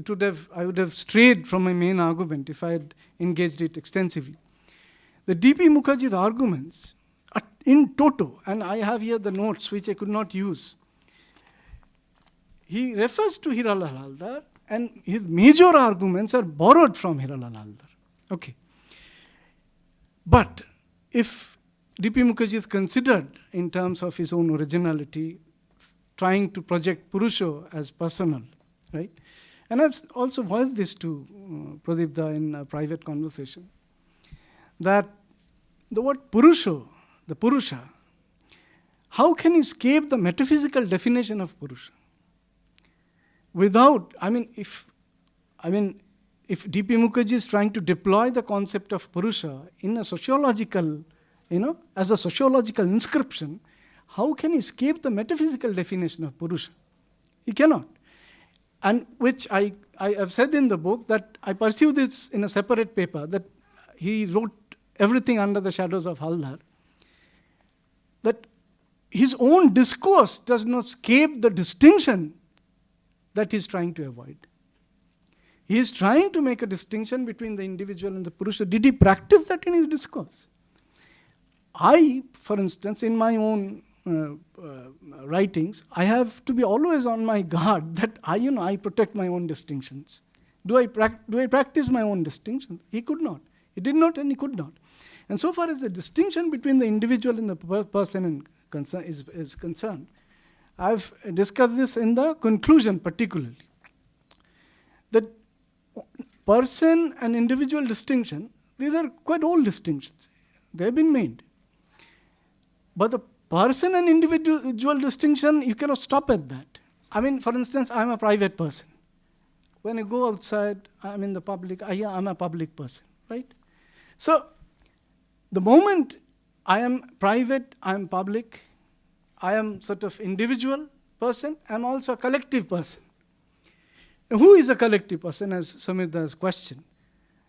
I would have strayed from my main argument if I had engaged it extensively. The D.P. Mukherjee's arguments are in toto, and I have here the notes which I could not use. He refers to Hiralal Haldar, and his major arguments are borrowed from Hiralal Haldar. Okay. But if D.P. Mukherjee is considered in terms of his own originality, trying to project Purusha as personal, right? And I've also voiced this to Pradipda in a private conversation, that the word Purusha, the Purusha, how can you escape the metaphysical definition of Purusha? Without, if D.P. Mukherjee is trying to deploy the concept of Purusha in a sociological, as a sociological inscription, how can he escape the metaphysical definition of Purusha? He cannot. And which I have said in the book that I pursue this in a separate paper, that he wrote Everything Under the Shadows of Haldar, that his own discourse does not escape the distinction that he's trying to avoid. He is trying to make a distinction between the individual and the Purusha. Did he practice that in his discourse? I, for instance, in my own writings, I have to be always on my guard that I protect my own distinctions. Do I practice my own distinctions? He could not. He did not and he could not. And so far as the distinction between the individual and the person is concerned, I've discussed this in the conclusion particularly. That person and individual distinction, these are quite old distinctions. They have been made. But the person and individual distinction, you cannot stop at that. For instance, I'm a private person. When I go outside, I'm in the public, I'm a public person, right? So, the moment I am private, I am public, I am sort of individual person, I'm also a collective person. Now, who is a collective person, as Samir has questioned?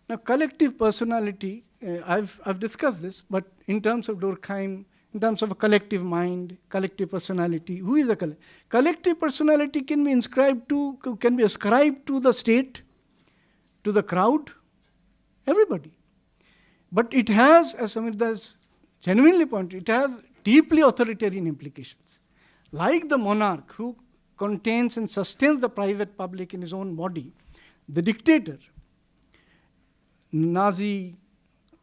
Now, collective personality, I've discussed this, but in terms of Durkheim, in terms of a collective mind, collective personality, who is a collective? Collective personality can be ascribed to the state, to the crowd, everybody. But it has, as Samir has genuinely pointed, it has deeply authoritarian implications. Like the monarch who contains and sustains the private public in his own body, the dictator, Nazi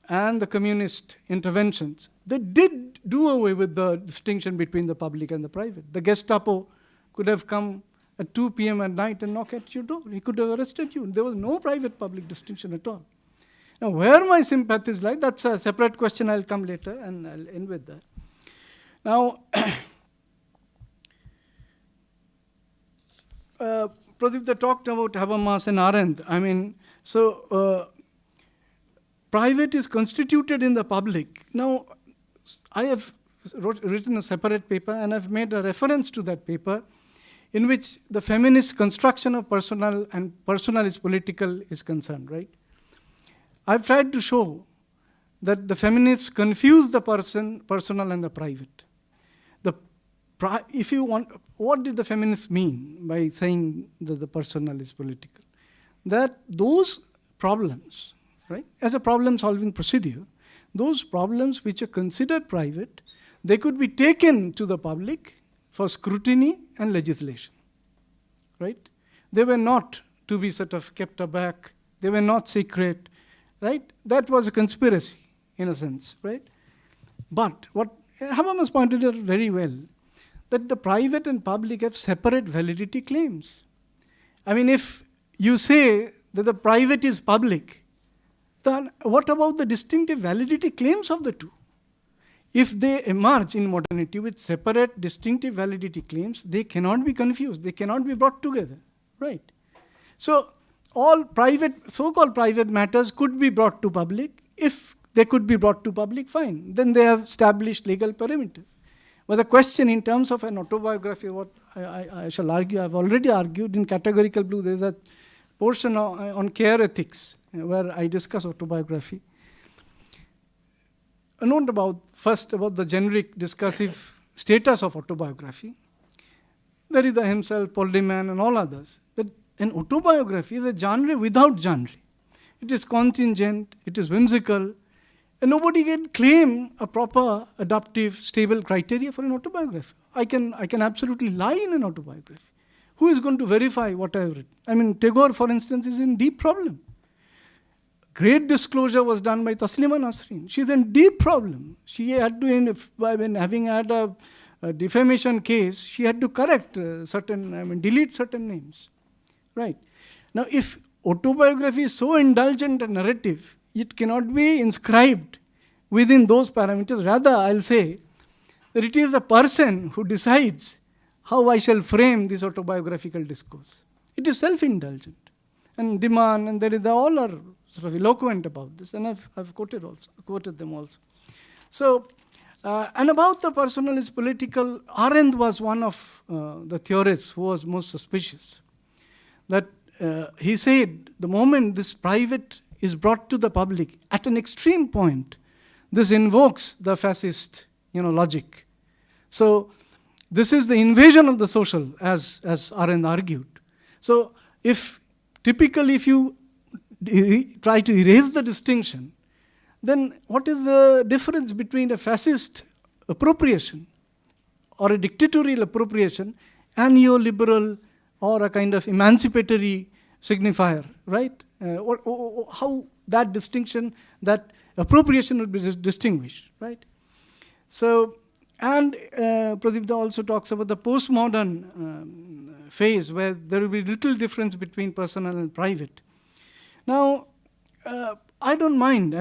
and the communist interventions, they did do away with the distinction between the public and the private. The Gestapo could have come at 2 p.m. at night and knock at your door. He could have arrested you. There was no private-public distinction at all. Now, where my sympathies lie, that's a separate question. I'll come later and I'll end with that. Now, Pradip talked about Habermas and Arendt. Private is constituted in the public. Now, I have written a separate paper and I've made a reference to that paper in which the feminist construction of personal and personal is political is concerned, right? I've tried to show that the feminists confuse the personal and the private. If you want, what did the feminists mean by saying that the personal is political? That those problems, right, as a problem-solving procedure, those problems which are considered private, they could be taken to the public for scrutiny and legislation, right? They were not to be sort of kept aback. They were not secret, right? That was a conspiracy, in a sense, right? But what Habermas pointed out very well, that the private and public have separate validity claims. If you say that the private is public, then what about the distinctive validity claims of the two? If they emerge in modernity with separate distinctive validity claims, they cannot be confused, they cannot be brought together, right? So all private, so-called private matters could be brought to public. If they could be brought to public, fine. Then they have established legal parameters. But the question in terms of an autobiography, what I shall argue, I've already argued in Categorical Blue, there's a portion on care ethics where I discuss autobiography. A note about the generic discursive status of autobiography. Derrida himself, Paul Deman and all others, that an autobiography is a genre without genre. It is contingent, it is whimsical, and nobody can claim a proper, adaptive, stable criteria for an autobiography. I can absolutely lie in an autobiography. Who is going to verify what I have written? Tagore, for instance, is in deep problem. Great disclosure was done by Taslima Nasreen. She's in deep problem. She had to, having had a defamation case, she had to correct delete certain names, right? Now, if autobiography is so indulgent a narrative, it cannot be inscribed within those parameters. Rather, I'll say that it is the person who decides how I shall frame this autobiographical discourse. It is self-indulgent. And Diman and all are sort of eloquent about this, and I've quoted them also. So, and about the personalist political, Arendt was one of the theorists who was most suspicious. That he said, the moment this private is brought to the public at an extreme point, this invokes the fascist, logic. So, this is the invasion of the social, as Arendt argued. So, if you try to erase the distinction, then what is the difference between a fascist appropriation or a dictatorial appropriation and neoliberal or a kind of emancipatory signifier, right? How that distinction, that appropriation would be distinguished, right? So, and Pradip also talks about the postmodern phase where there will be little difference between personal and private. Now, I don't mind,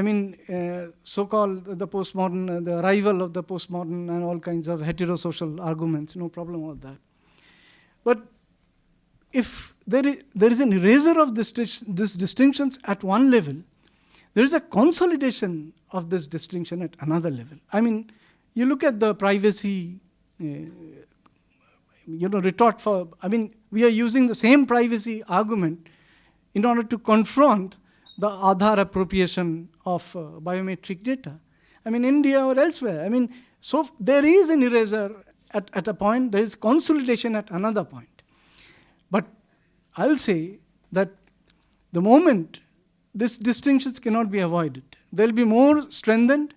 so-called the postmodern, the arrival of the postmodern and all kinds of heterosocial arguments, no problem with that. But if there is an erasure of these distinctions at one level, there is a consolidation of this distinction at another level. You look at the privacy, retort for, we are using the same privacy argument in order to confront the Aadhaar appropriation of biometric data. India or elsewhere. So there is an erasure at a point, there is consolidation at another point. But I'll say that the moment these distinctions cannot be avoided, they'll be more strengthened,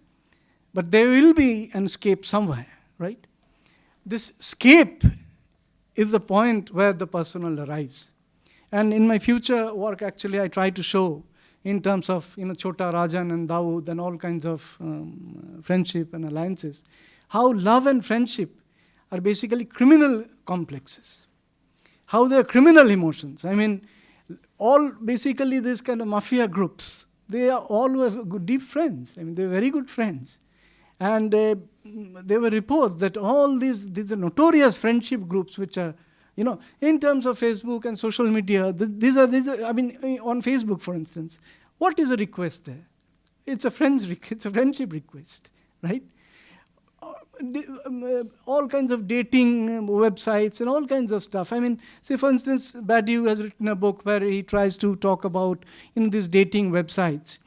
but there will be an escape somewhere, right? This escape is the point where the personal arrives. And in my future work, actually, I try to show in terms of Chota Rajan and Dawood and all kinds of friendship and alliances, how love and friendship are basically criminal complexes. How they are criminal emotions. All basically these kind of mafia groups, they are all good, deep friends. They're very good friends. And there were reports that all these are notorious friendship groups which are, in terms of Facebook and social media, these are on Facebook, for instance, what is a request there? It's a friendship request, right? All kinds of dating websites and all kinds of stuff. Say for instance, Badiou has written a book where he tries to talk about these dating websites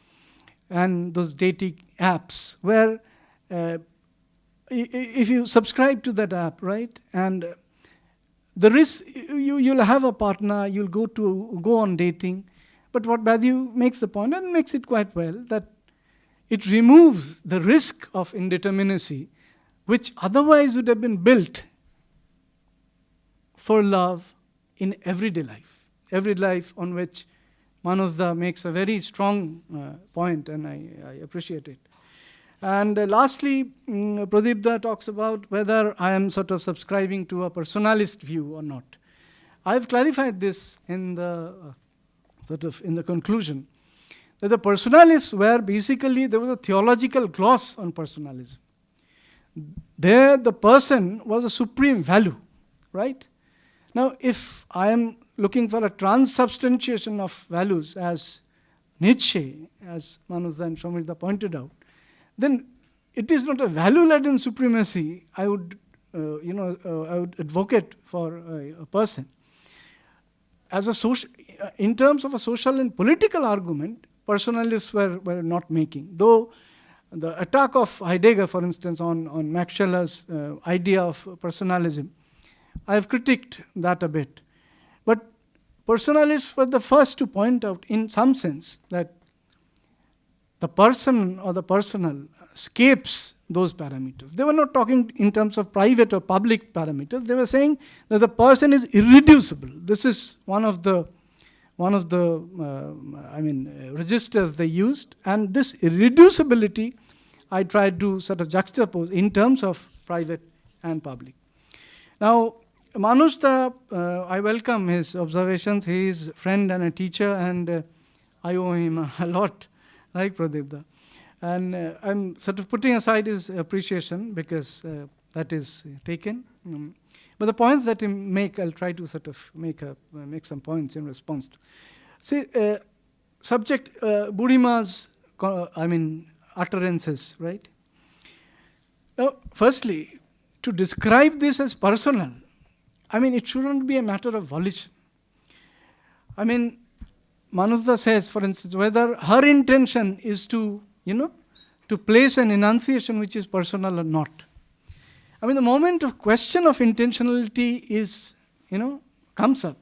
and those dating apps where if you subscribe to that app, right, and the risk, you'll have a partner, you'll go on dating, but what Badiou makes the point, and makes it quite well, that it removes the risk of indeterminacy, which otherwise would have been built for love in everyday life on which Manozda makes a very strong point, and I appreciate it. And lastly, Pradipda talks about whether I am sort of subscribing to a personalist view or not. I've clarified this in the conclusion, that the personalists were basically, there was a theological gloss on personalism. There, the person was a supreme value, right? Now, if I am looking for a transubstantiation of values, as Nietzsche, as Manozda and Shomirda pointed out, then it is not a value-laden supremacy I would advocate for a person. In terms of a social and political argument, personalists were not making. Though the attack of Heidegger, for instance, on Max Scheller's idea of personalism, I have critiqued that a bit. But personalists were the first to point out, in some sense, that the person or the personal escapes those parameters. They were not talking in terms of private or public parameters. They were saying that the person is irreducible. This is one of the registers they used, and this irreducibility I tried to sort of juxtapose in terms of private and public. Now, Manushda, I welcome his observations. He is a friend and a teacher, and I owe him a lot, like Pradipda. And I'm sort of putting aside his appreciation because that is taken. But the points that he make, I'll try to sort of make some points in response to. See, subject Budima's, utterances, right? Now, firstly, to describe this as personal, it shouldn't be a matter of volition. Manusda says, for instance, whether her intention is to place an enunciation which is personal or not. The moment of question of intentionality is, comes up.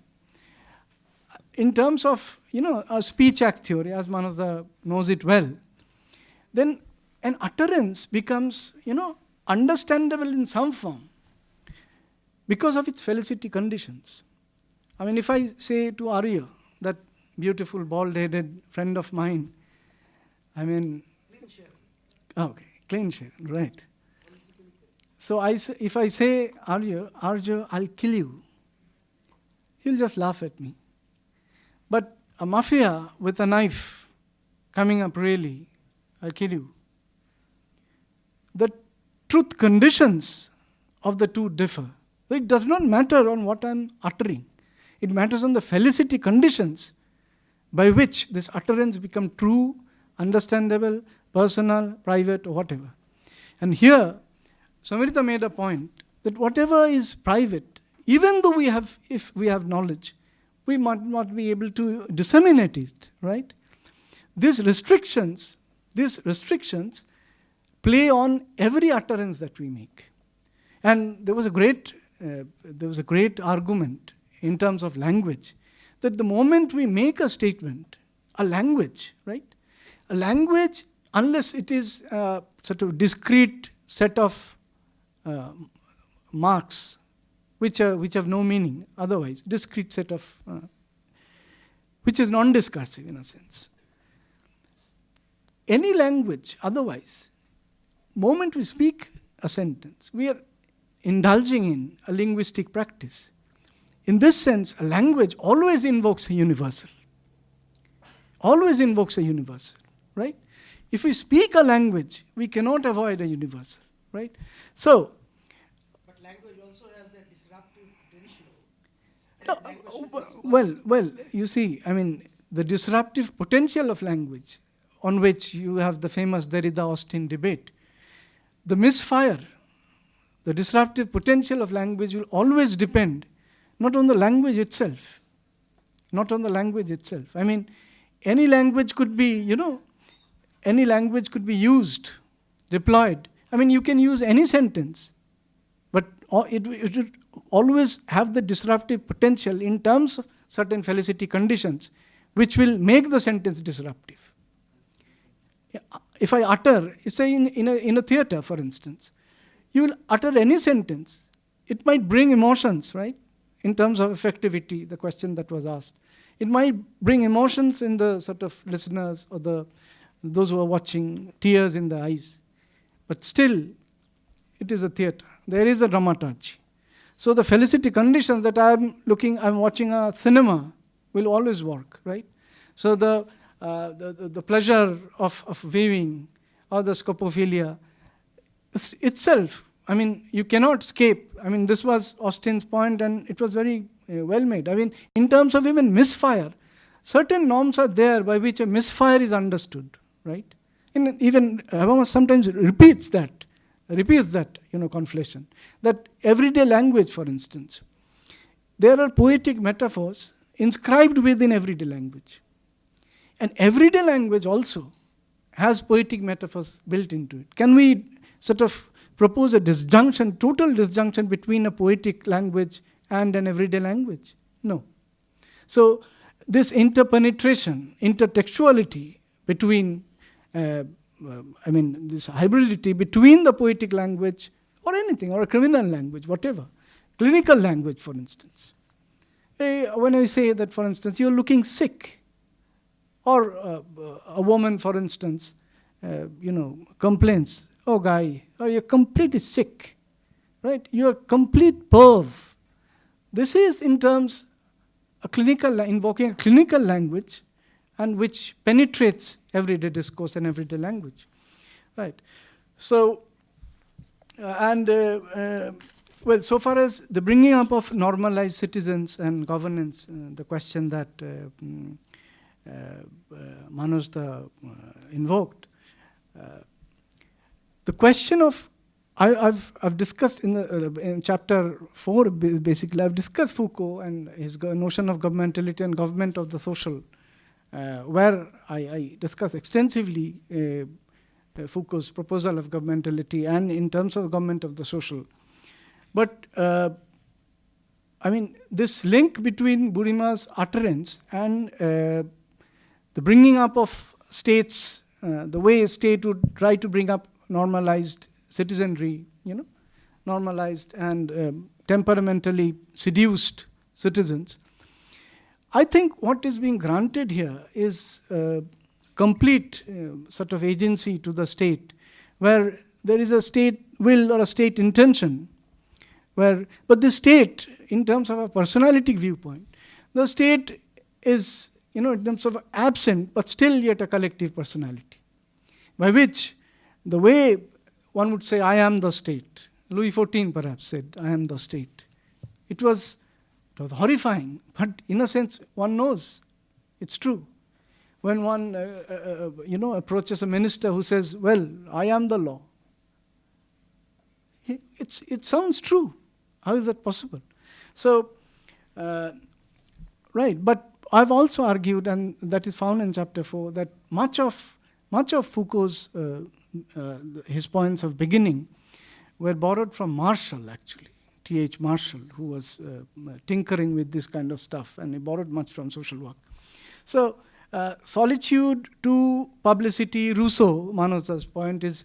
In terms of, a speech act theory, as Manusda knows it well, then an utterance becomes, understandable in some form because of its felicity conditions. If I say to Arya, that beautiful bald-headed friend of mine, clean shaven, right. So if I say, Arya, I'll kill you, he'll just laugh at me. But a mafia with a knife coming up, really, I'll kill you. The truth conditions of the two differ. It does not matter on what I'm uttering. It matters on the felicity conditions by which this utterance become true, understandable, personal, private, or whatever. And here, Samrita made a point that whatever is private, even though if we have knowledge, we might not be able to disseminate it, right? These restrictions play on every utterance that we make. And there was a great argument in terms of language, that the moment we make a statement, a language, right? A language, unless it is a sort of discrete set of marks, which have no meaning otherwise, discrete set of, which is non-discursive in a sense. Any language otherwise, moment we speak a sentence, we are indulging in a linguistic practice. In this sense, a language always invokes a universal. Always invokes a universal, right? If we speak a language, we cannot avoid a universal, right? So, but language also has that disruptive potential. Well, you see, the disruptive potential of language, on which you have the famous Derrida-Austin debate, the misfire, the disruptive potential of language will always depend not on the language itself. Not on the language itself. Any language could be, any language could be used, deployed. You can use any sentence, but it would always have the disruptive potential in terms of certain felicity conditions, which will make the sentence disruptive. If I utter, say in a theater, for instance, you will utter any sentence, it might bring emotions, right? In terms of effectivity, the question that was asked. It might bring emotions in the sort of listeners or those who are watching, tears in the eyes. But still, it is a theater. There is a dramaturgy. So the felicity conditions that I'm watching a cinema will always work, right? So the pleasure of viewing or the scopophilia itself, you cannot escape. This was Austin's point, and it was very well made. In terms of even misfire, certain norms are there by which a misfire is understood, right? And even Habermas sometimes repeats that conflation. That everyday language, for instance, there are poetic metaphors inscribed within everyday language. And everyday language also has poetic metaphors built into it. Can we sort of propose a disjunction, total disjunction between a poetic language and an everyday language? No. So this interpenetration, intertextuality between, this hybridity between the poetic language or anything, or a criminal language, whatever, clinical language, for instance. When I say that, for instance, you're looking sick, or a woman, for instance, complains, oh guy, you're completely sick. right? You're complete perv. This is in terms invoking a clinical language, and which penetrates everyday discourse and everyday language, right? So, well, so far as the bringing up of normalized citizens and governance, the question that Manoj invoked, the question of, I've discussed in chapter 4, basically, I've discussed Foucault and his notion of governmentality and government of the social, where I discuss extensively Foucault's proposal of governmentality and in terms of government of the social. But, I mean, this link between Burima's utterance and the bringing up of states, the way a state would try to bring up normalized citizenry, normalized and temperamentally seduced citizens. I think what is being granted here is complete sort of agency to the state, where there is a state will or a state intention, but the state, in terms of a personality viewpoint, the state is, in terms of absent, but still yet a collective personality, by which the way one would say, I am the state. Louis XIV perhaps said, I am the state. It was horrifying, but in a sense, one knows it's true. When one, approaches a minister who says, well, I am the law, it sounds true. How is that possible? So, right, but I've also argued, and that is found in chapter 4, that much of Foucault's his points of beginning were borrowed from Marshall, actually, T.H. Marshall, who was tinkering with this kind of stuff, and he borrowed much from social work. So, solitude to publicity, Rousseau, Manoj's point is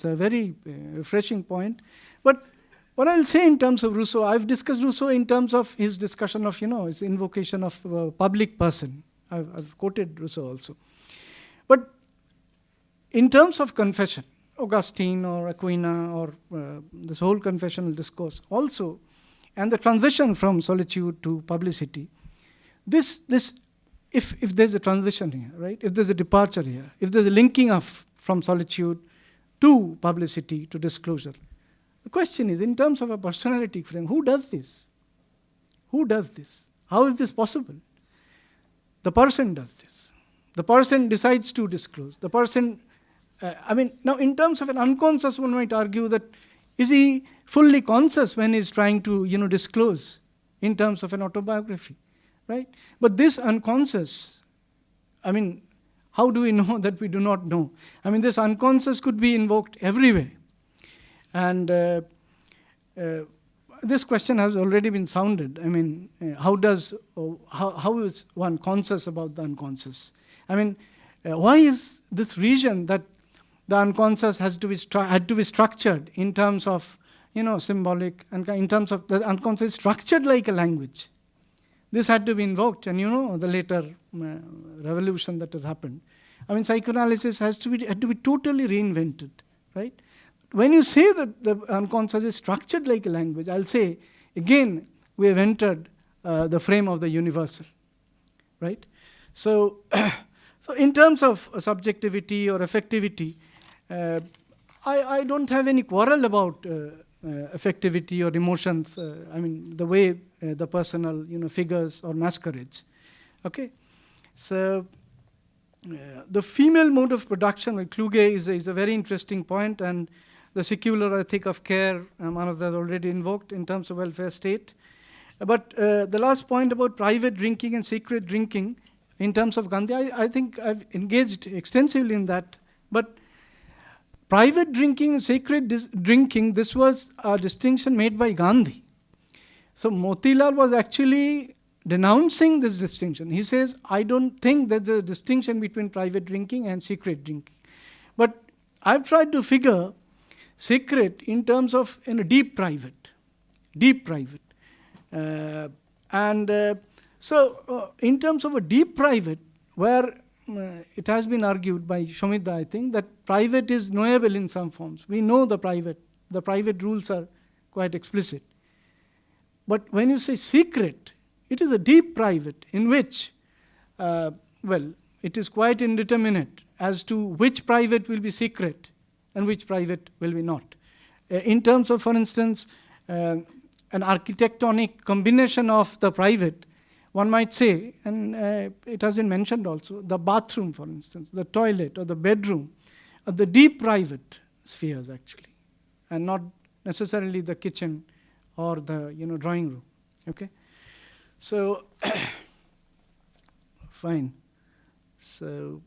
a very refreshing point. But what I'll say in terms of Rousseau, I've discussed Rousseau in terms of his discussion of, his invocation of a public person. I've quoted Rousseau also. But in terms of confession, Augustine or Aquina or this whole confessional discourse also, and the transition from solitude to publicity, if there's a transition here, right? If there's a departure here, if there's a linking up from solitude to publicity, to disclosure, the question is, in terms of a personality frame, who does this? Who does this? How is this possible? The person does this. The person decides to disclose. The person, now in terms of an unconscious, one might argue that, is he fully conscious when he's trying to, disclose in terms of an autobiography, right? But this unconscious, how do we know that we do not know? This unconscious could be invoked everywhere. And this question has already been sounded. How is one conscious about the unconscious? Why is this region that the unconscious had to be structured in terms of, symbolic, and in terms of the unconscious structured like a language? This had to be invoked, and the later revolution that has happened. Psychoanalysis had to be totally reinvented, right? When you say that the unconscious is structured like a language, I'll say, again, we have entered the frame of the universal, right? So, in terms of subjectivity or affectivity, I don't have any quarrel about affectivity or emotions, the way the personal, figures or masquerades, okay? So, the female mode of production with Kluge is a very interesting point, and the secular ethic of care, Manoj has already invoked in terms of welfare state. But the last point about private drinking and secret drinking, in terms of Gandhi, I think I've engaged extensively in that. But private drinking and sacred drinking, this was a distinction made by Gandhi. So Motilal was actually denouncing this distinction. He says, I don't think there's a distinction between private drinking and secret drinking. But I've tried to figure secret in terms of deep private. So in terms of a deep private, where it has been argued by Shomida, I think, that private is knowable in some forms. We know the private rules are quite explicit. But when you say secret, it is a deep private in which, it is quite indeterminate as to which private will be secret and which private will be not. In terms of, for instance, an architectonic combination of the private, one might say, and it has been mentioned also, the bathroom, for instance, the toilet or the bedroom, are the deep private spheres actually, and not necessarily the kitchen or the drawing room. Okay, so fine. So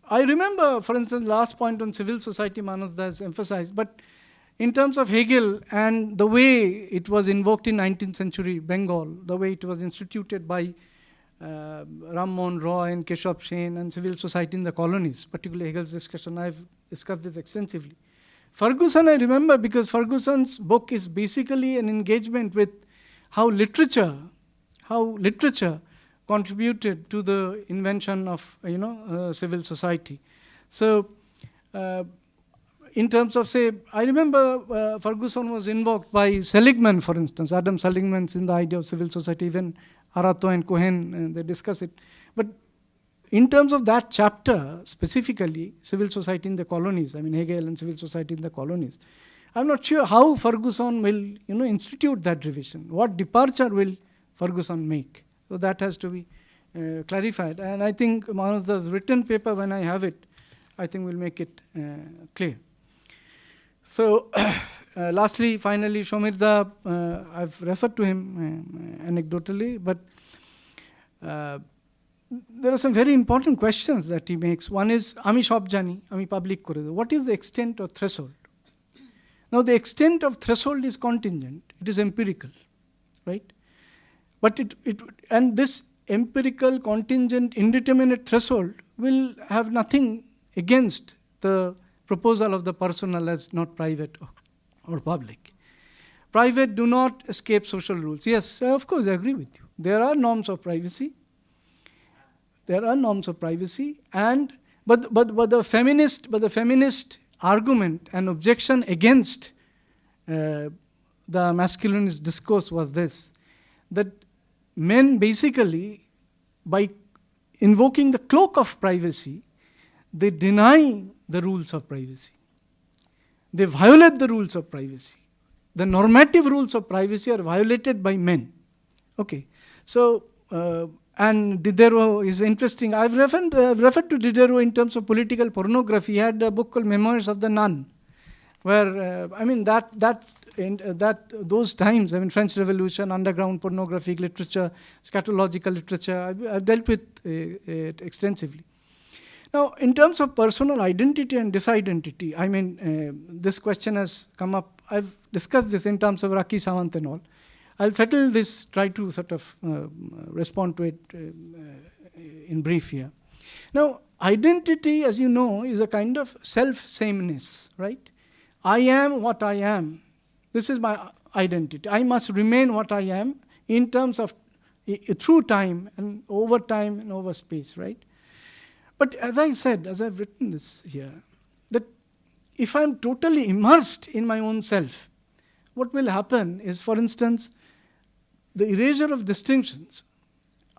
I remember, for instance, last point on civil society Manoj has emphasized, but in terms of Hegel and the way it was invoked in 19th century Bengal, the way it was instituted by Ram Mohan Roy and Keshav Sen and civil society in the colonies, particularly Hegel's discussion, I've discussed this extensively. Ferguson I remember because Ferguson's book is basically an engagement with how literature contributed to the invention of civil society. So in terms of, say, I remember Ferguson was invoked by Seligman, for instance, Adam Seligman's in the idea of civil society, even Arato and Cohen, they discuss it. But in terms of that chapter, specifically, civil society in the colonies, Hegel and civil society in the colonies, I'm not sure how Ferguson will, institute that revision. What departure will Ferguson make? So that has to be clarified. And I think Manoj's written paper, when I have it, I think will make it clear. So lastly, finally, Shomirda, I've referred to him anecdotally, but there are some very important questions that he makes. One is, Ami shop jani, Ami public kore do. What is the extent of threshold? Now, the extent of threshold is contingent. It is empirical, right? But and this empirical, contingent, indeterminate threshold will have nothing against the proposal of the personal as not private or public. Private do not escape social rules. Yes, of course, I agree with you. There are norms of privacy. There are norms of privacy, but the feminist argument and objection against the masculinist discourse was this: that men basically, by invoking the cloak of privacy, they deny the rules of privacy. They violate the rules of privacy. The normative rules of privacy are violated by men. Okay, so and Diderot is interesting. I've referred to Diderot in terms of political pornography. He had a book called Memoirs of the Nun, where those times, French Revolution, underground pornographic literature, scatological literature, I've dealt with it extensively. Now, in terms of personal identity and disidentity, this question has come up. I've discussed this in terms of Rakhi Sawant and all. I'll settle this, try to sort of respond to it in brief here. Now, identity, as you know, is a kind of self-sameness, right? I am what I am. This is my identity. I must remain what I am in terms of through time and over space, right? But as I said, as I've written this here, that if I'm totally immersed in my own self, what will happen is, for instance, the erasure of distinctions.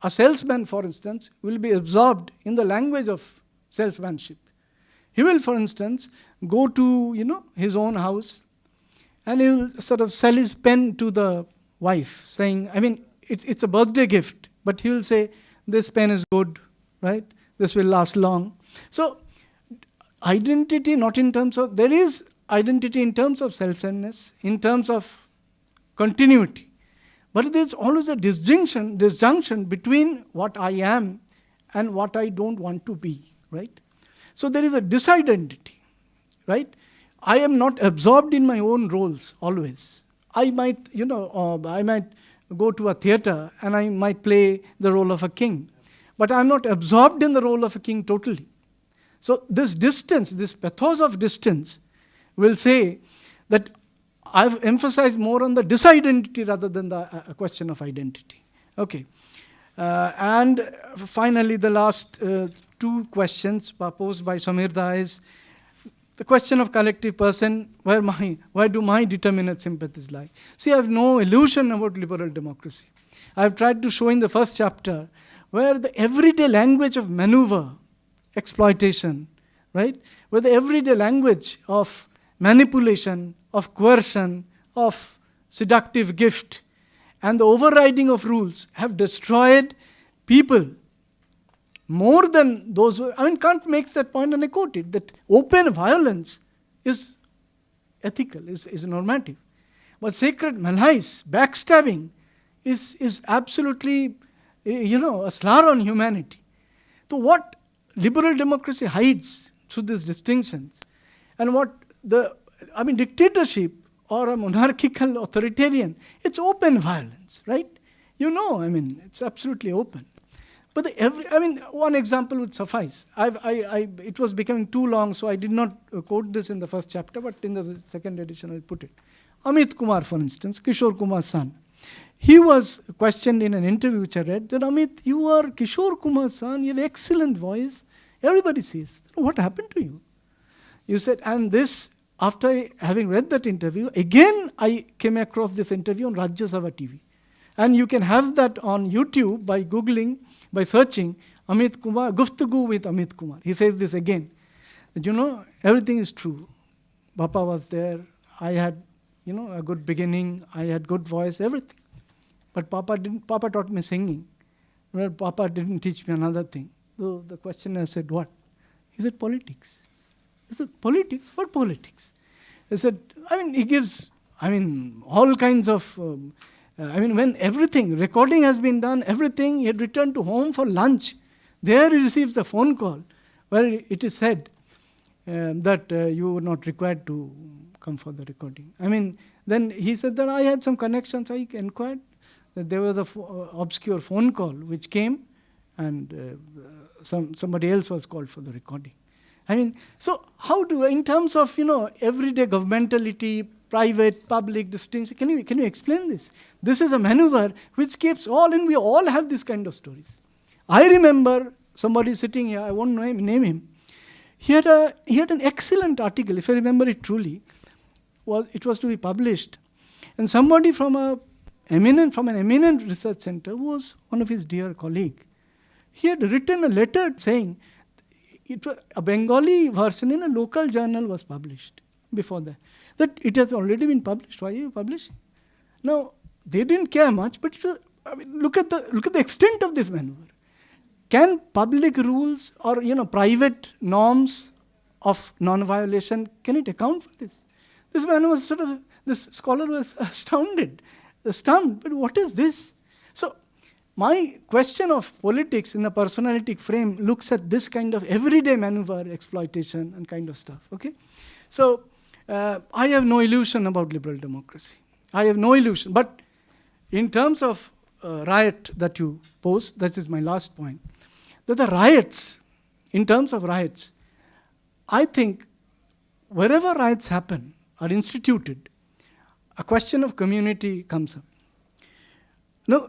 A salesman, for instance, will be absorbed in the language of salesmanship. He will, for instance, go to, his own house, and he will sort of sell his pen to the wife, saying, it's a birthday gift, but he will say, this pen is good, right? This will last long. So, identity not in terms of, there is identity in terms of self-centeredness, in terms of continuity. But there's always a disjunction between what I am and what I don't want to be, right? So there is a disidentity, right? I am not absorbed in my own roles always. I might, I might go to a theater and I might play the role of a king, but I'm not absorbed in the role of a king totally. So this distance, this pathos of distance, will say that I've emphasized more on the disidentity rather than the question of identity. Okay. And finally, the last two questions posed by Samirda is, the question of collective person, where do my determinate sympathies lie? See, I have no illusion about liberal democracy. I have tried to show in the first chapter where the everyday language of maneuver, exploitation, right? Where the everyday language of manipulation, of coercion, of seductive gift, and the overriding of rules have destroyed people more than those who, Kant makes that point, and I quote it, that open violence is ethical, is normative. But sacred malice, backstabbing, is absolutely, a slur on humanity. So what liberal democracy hides through these distinctions, and what dictatorship or a monarchical authoritarian, it's open violence, right? It's absolutely open. But one example would suffice. It was becoming too long, so I did not quote this in the first chapter, but in the second edition I'll put it. Amit Kumar, for instance, Kishore Kumar's son. He was questioned in an interview which I read that, Amit, you are Kishore Kumar's son, you have excellent voice. Everybody says, what happened to you? You said, and this, after having read that interview, again I came across this interview on Rajya Sabha TV. And you can have that on YouTube by searching Amit Kumar, Guftagu with Amit Kumar. He says this again, that everything is true. Bapa was there, I had a good beginning, I had good voice, everything. But Papa taught me singing. Well, Papa didn't teach me another thing. So the questioner said, what? He said, politics. I said, politics? What politics? He said, he gives, all kinds of, when everything, recording has been done, everything, he had returned to home for lunch. There he receives a phone call where it is said that you were not required to come for the recording. Then he said that I had some connections, I inquired that there was an obscure phone call which came and somebody else was called for the recording. So how in terms of, everyday governmentality, private, public distinction, can you explain this? This is a maneuver which keeps and we all have this kind of stories. I remember somebody sitting here, I won't name him. He had an excellent article, if I remember it truly. It was to be published. And somebody from an eminent research center who was one of his dear colleague, he had written a letter saying, a Bengali version in a local journal was published before that it has already been published. Why are you publishing? Now, they didn't care much, but look at the extent of this maneuver. Can public rules or private norms of non-violation, can it account for this? This man was this scholar was stunned, but what is this? So, my question of politics in a personality frame looks at this kind of everyday maneuver, exploitation and kind of stuff, okay? So, I have no illusion about liberal democracy. I have no illusion. But in terms of riot that you pose, that is my last point, that the riots, in terms of riots, I think wherever riots happen, are instituted, a question of community comes up. Now,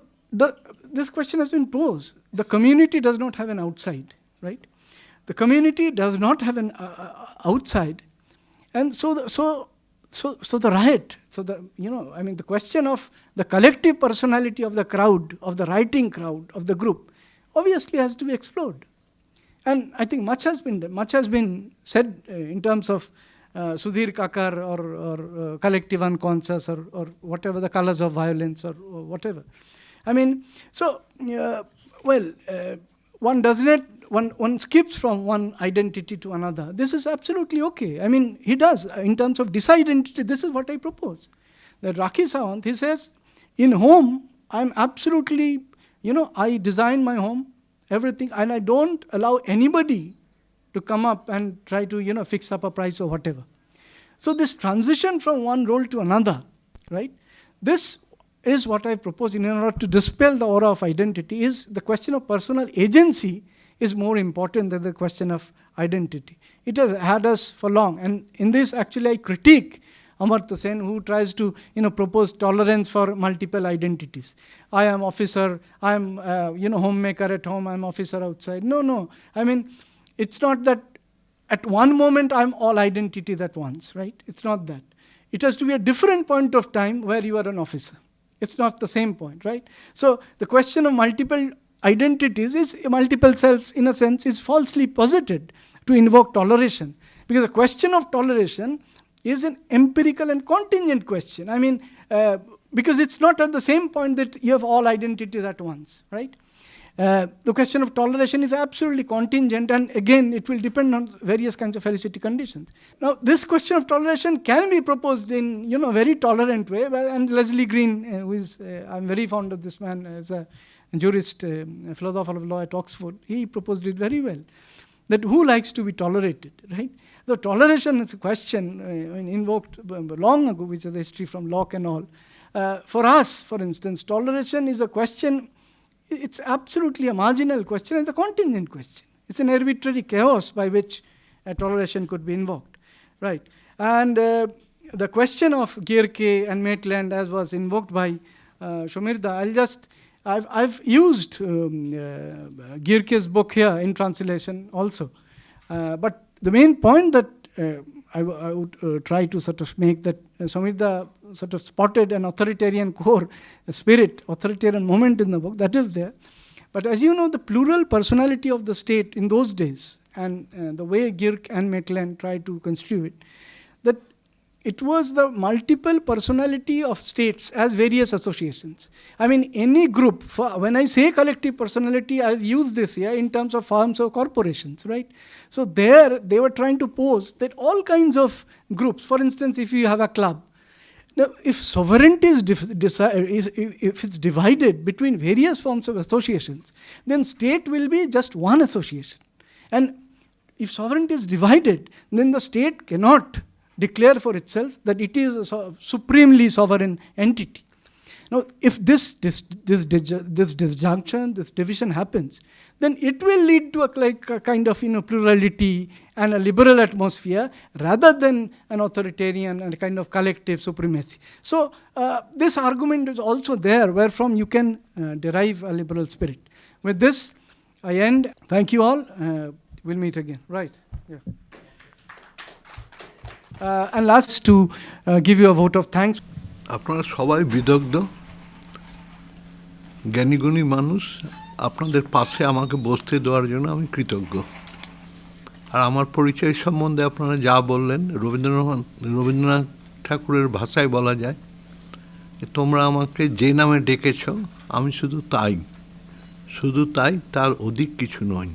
this question has been posed. The community does not have an outside, right? The community does not have an outside, and so the riot. So the question of the collective personality of the crowd, of the writing crowd, of the group, obviously has to be explored. And I think much has been said in terms of Sudhir Kakar or collective unconscious or whatever, the colors of violence or whatever. One skips from one identity to another. This is absolutely okay. He does. In terms of disidentity, this is what I propose. That Rakhi Sawant, he says, in home, I'm absolutely, I design my home, everything, and I don't allow anybody to come up and try to, fix up a price or whatever. So this transition from one role to another, right? This is what I propose in order to dispel the aura of identity. Is the question of personal agency is more important than the question of identity. It has had us for long, and in this actually I critique Amartya Sen, who tries to propose tolerance for multiple identities. I am officer, I am homemaker at home, I am officer outside. No. It's not that at one moment I'm all identities at once, right? It's not that. It has to be a different point of time where you are an officer. It's not the same point, right? So the question of multiple identities is multiple selves, in a sense, is falsely posited to invoke toleration. Because the question of toleration is an empirical and contingent question. I mean, because it's not at the same point that you have all identities at once, right? The question of toleration is absolutely contingent, and again, it will depend on various kinds of felicity conditions. Now, this question of toleration can be proposed in, a very tolerant way, and Leslie Green, who is, I'm very fond of this man as a jurist, a philosopher of law at Oxford, he proposed it very well, that who likes to be tolerated, right? The toleration is a question invoked long ago, which is the history from Locke and all. For us, for instance, toleration is a question. It's absolutely a marginal question. It's a contingent question. It's an arbitrary chaos by which toleration could be invoked, right? And the question of Gierke and Maitland, as was invoked by Shomirda, I've used Gierke's book here in translation also. But the main point that I would try to sort of make, that Shomirda sort of spotted an authoritarian core, a spirit, authoritarian moment in the book, that is there. But as you know, the plural personality of the state in those days, and the way Gierke and Maitland tried to construe it, that it was the multiple personality of states as various associations. I mean, any group, when I say collective personality, I've used this here in terms of firms or corporations, right? So there, they were trying to pose that all kinds of groups, for instance, if you have a club, now if sovereignty is if it's divided between various forms of associations, then state will be just one association. And if sovereignty is divided, then the state cannot declare for itself that it is a supremely sovereign entity. Now, if this disjunction, this division happens, then it will lead to a kind of plurality and a liberal atmosphere rather than an authoritarian and a kind of collective supremacy. So this argument is also there, wherefrom you can derive a liberal spirit. With this, I end. Thank you all. We'll meet again. Right. Yeah. And last, to give you a vote of thanks. আপনারা সবাই বিদগ্ধ, জ্ঞানীগুণী মানুষ। আপনাদের পাশে আমাকে বসতে দেওয়ার জন্য আমি কৃতজ্ঞ। আর আমার পরিচয় সম্বন্ধে আপনারা যা বললেন, রবীন্দ্রনাথ ঠাকুরের ভাষায় বলা যায় যে তোমরা আমাকে যে নামে ডেকেছ আমি শুধু তাই, তার অধিক কিছু নয়।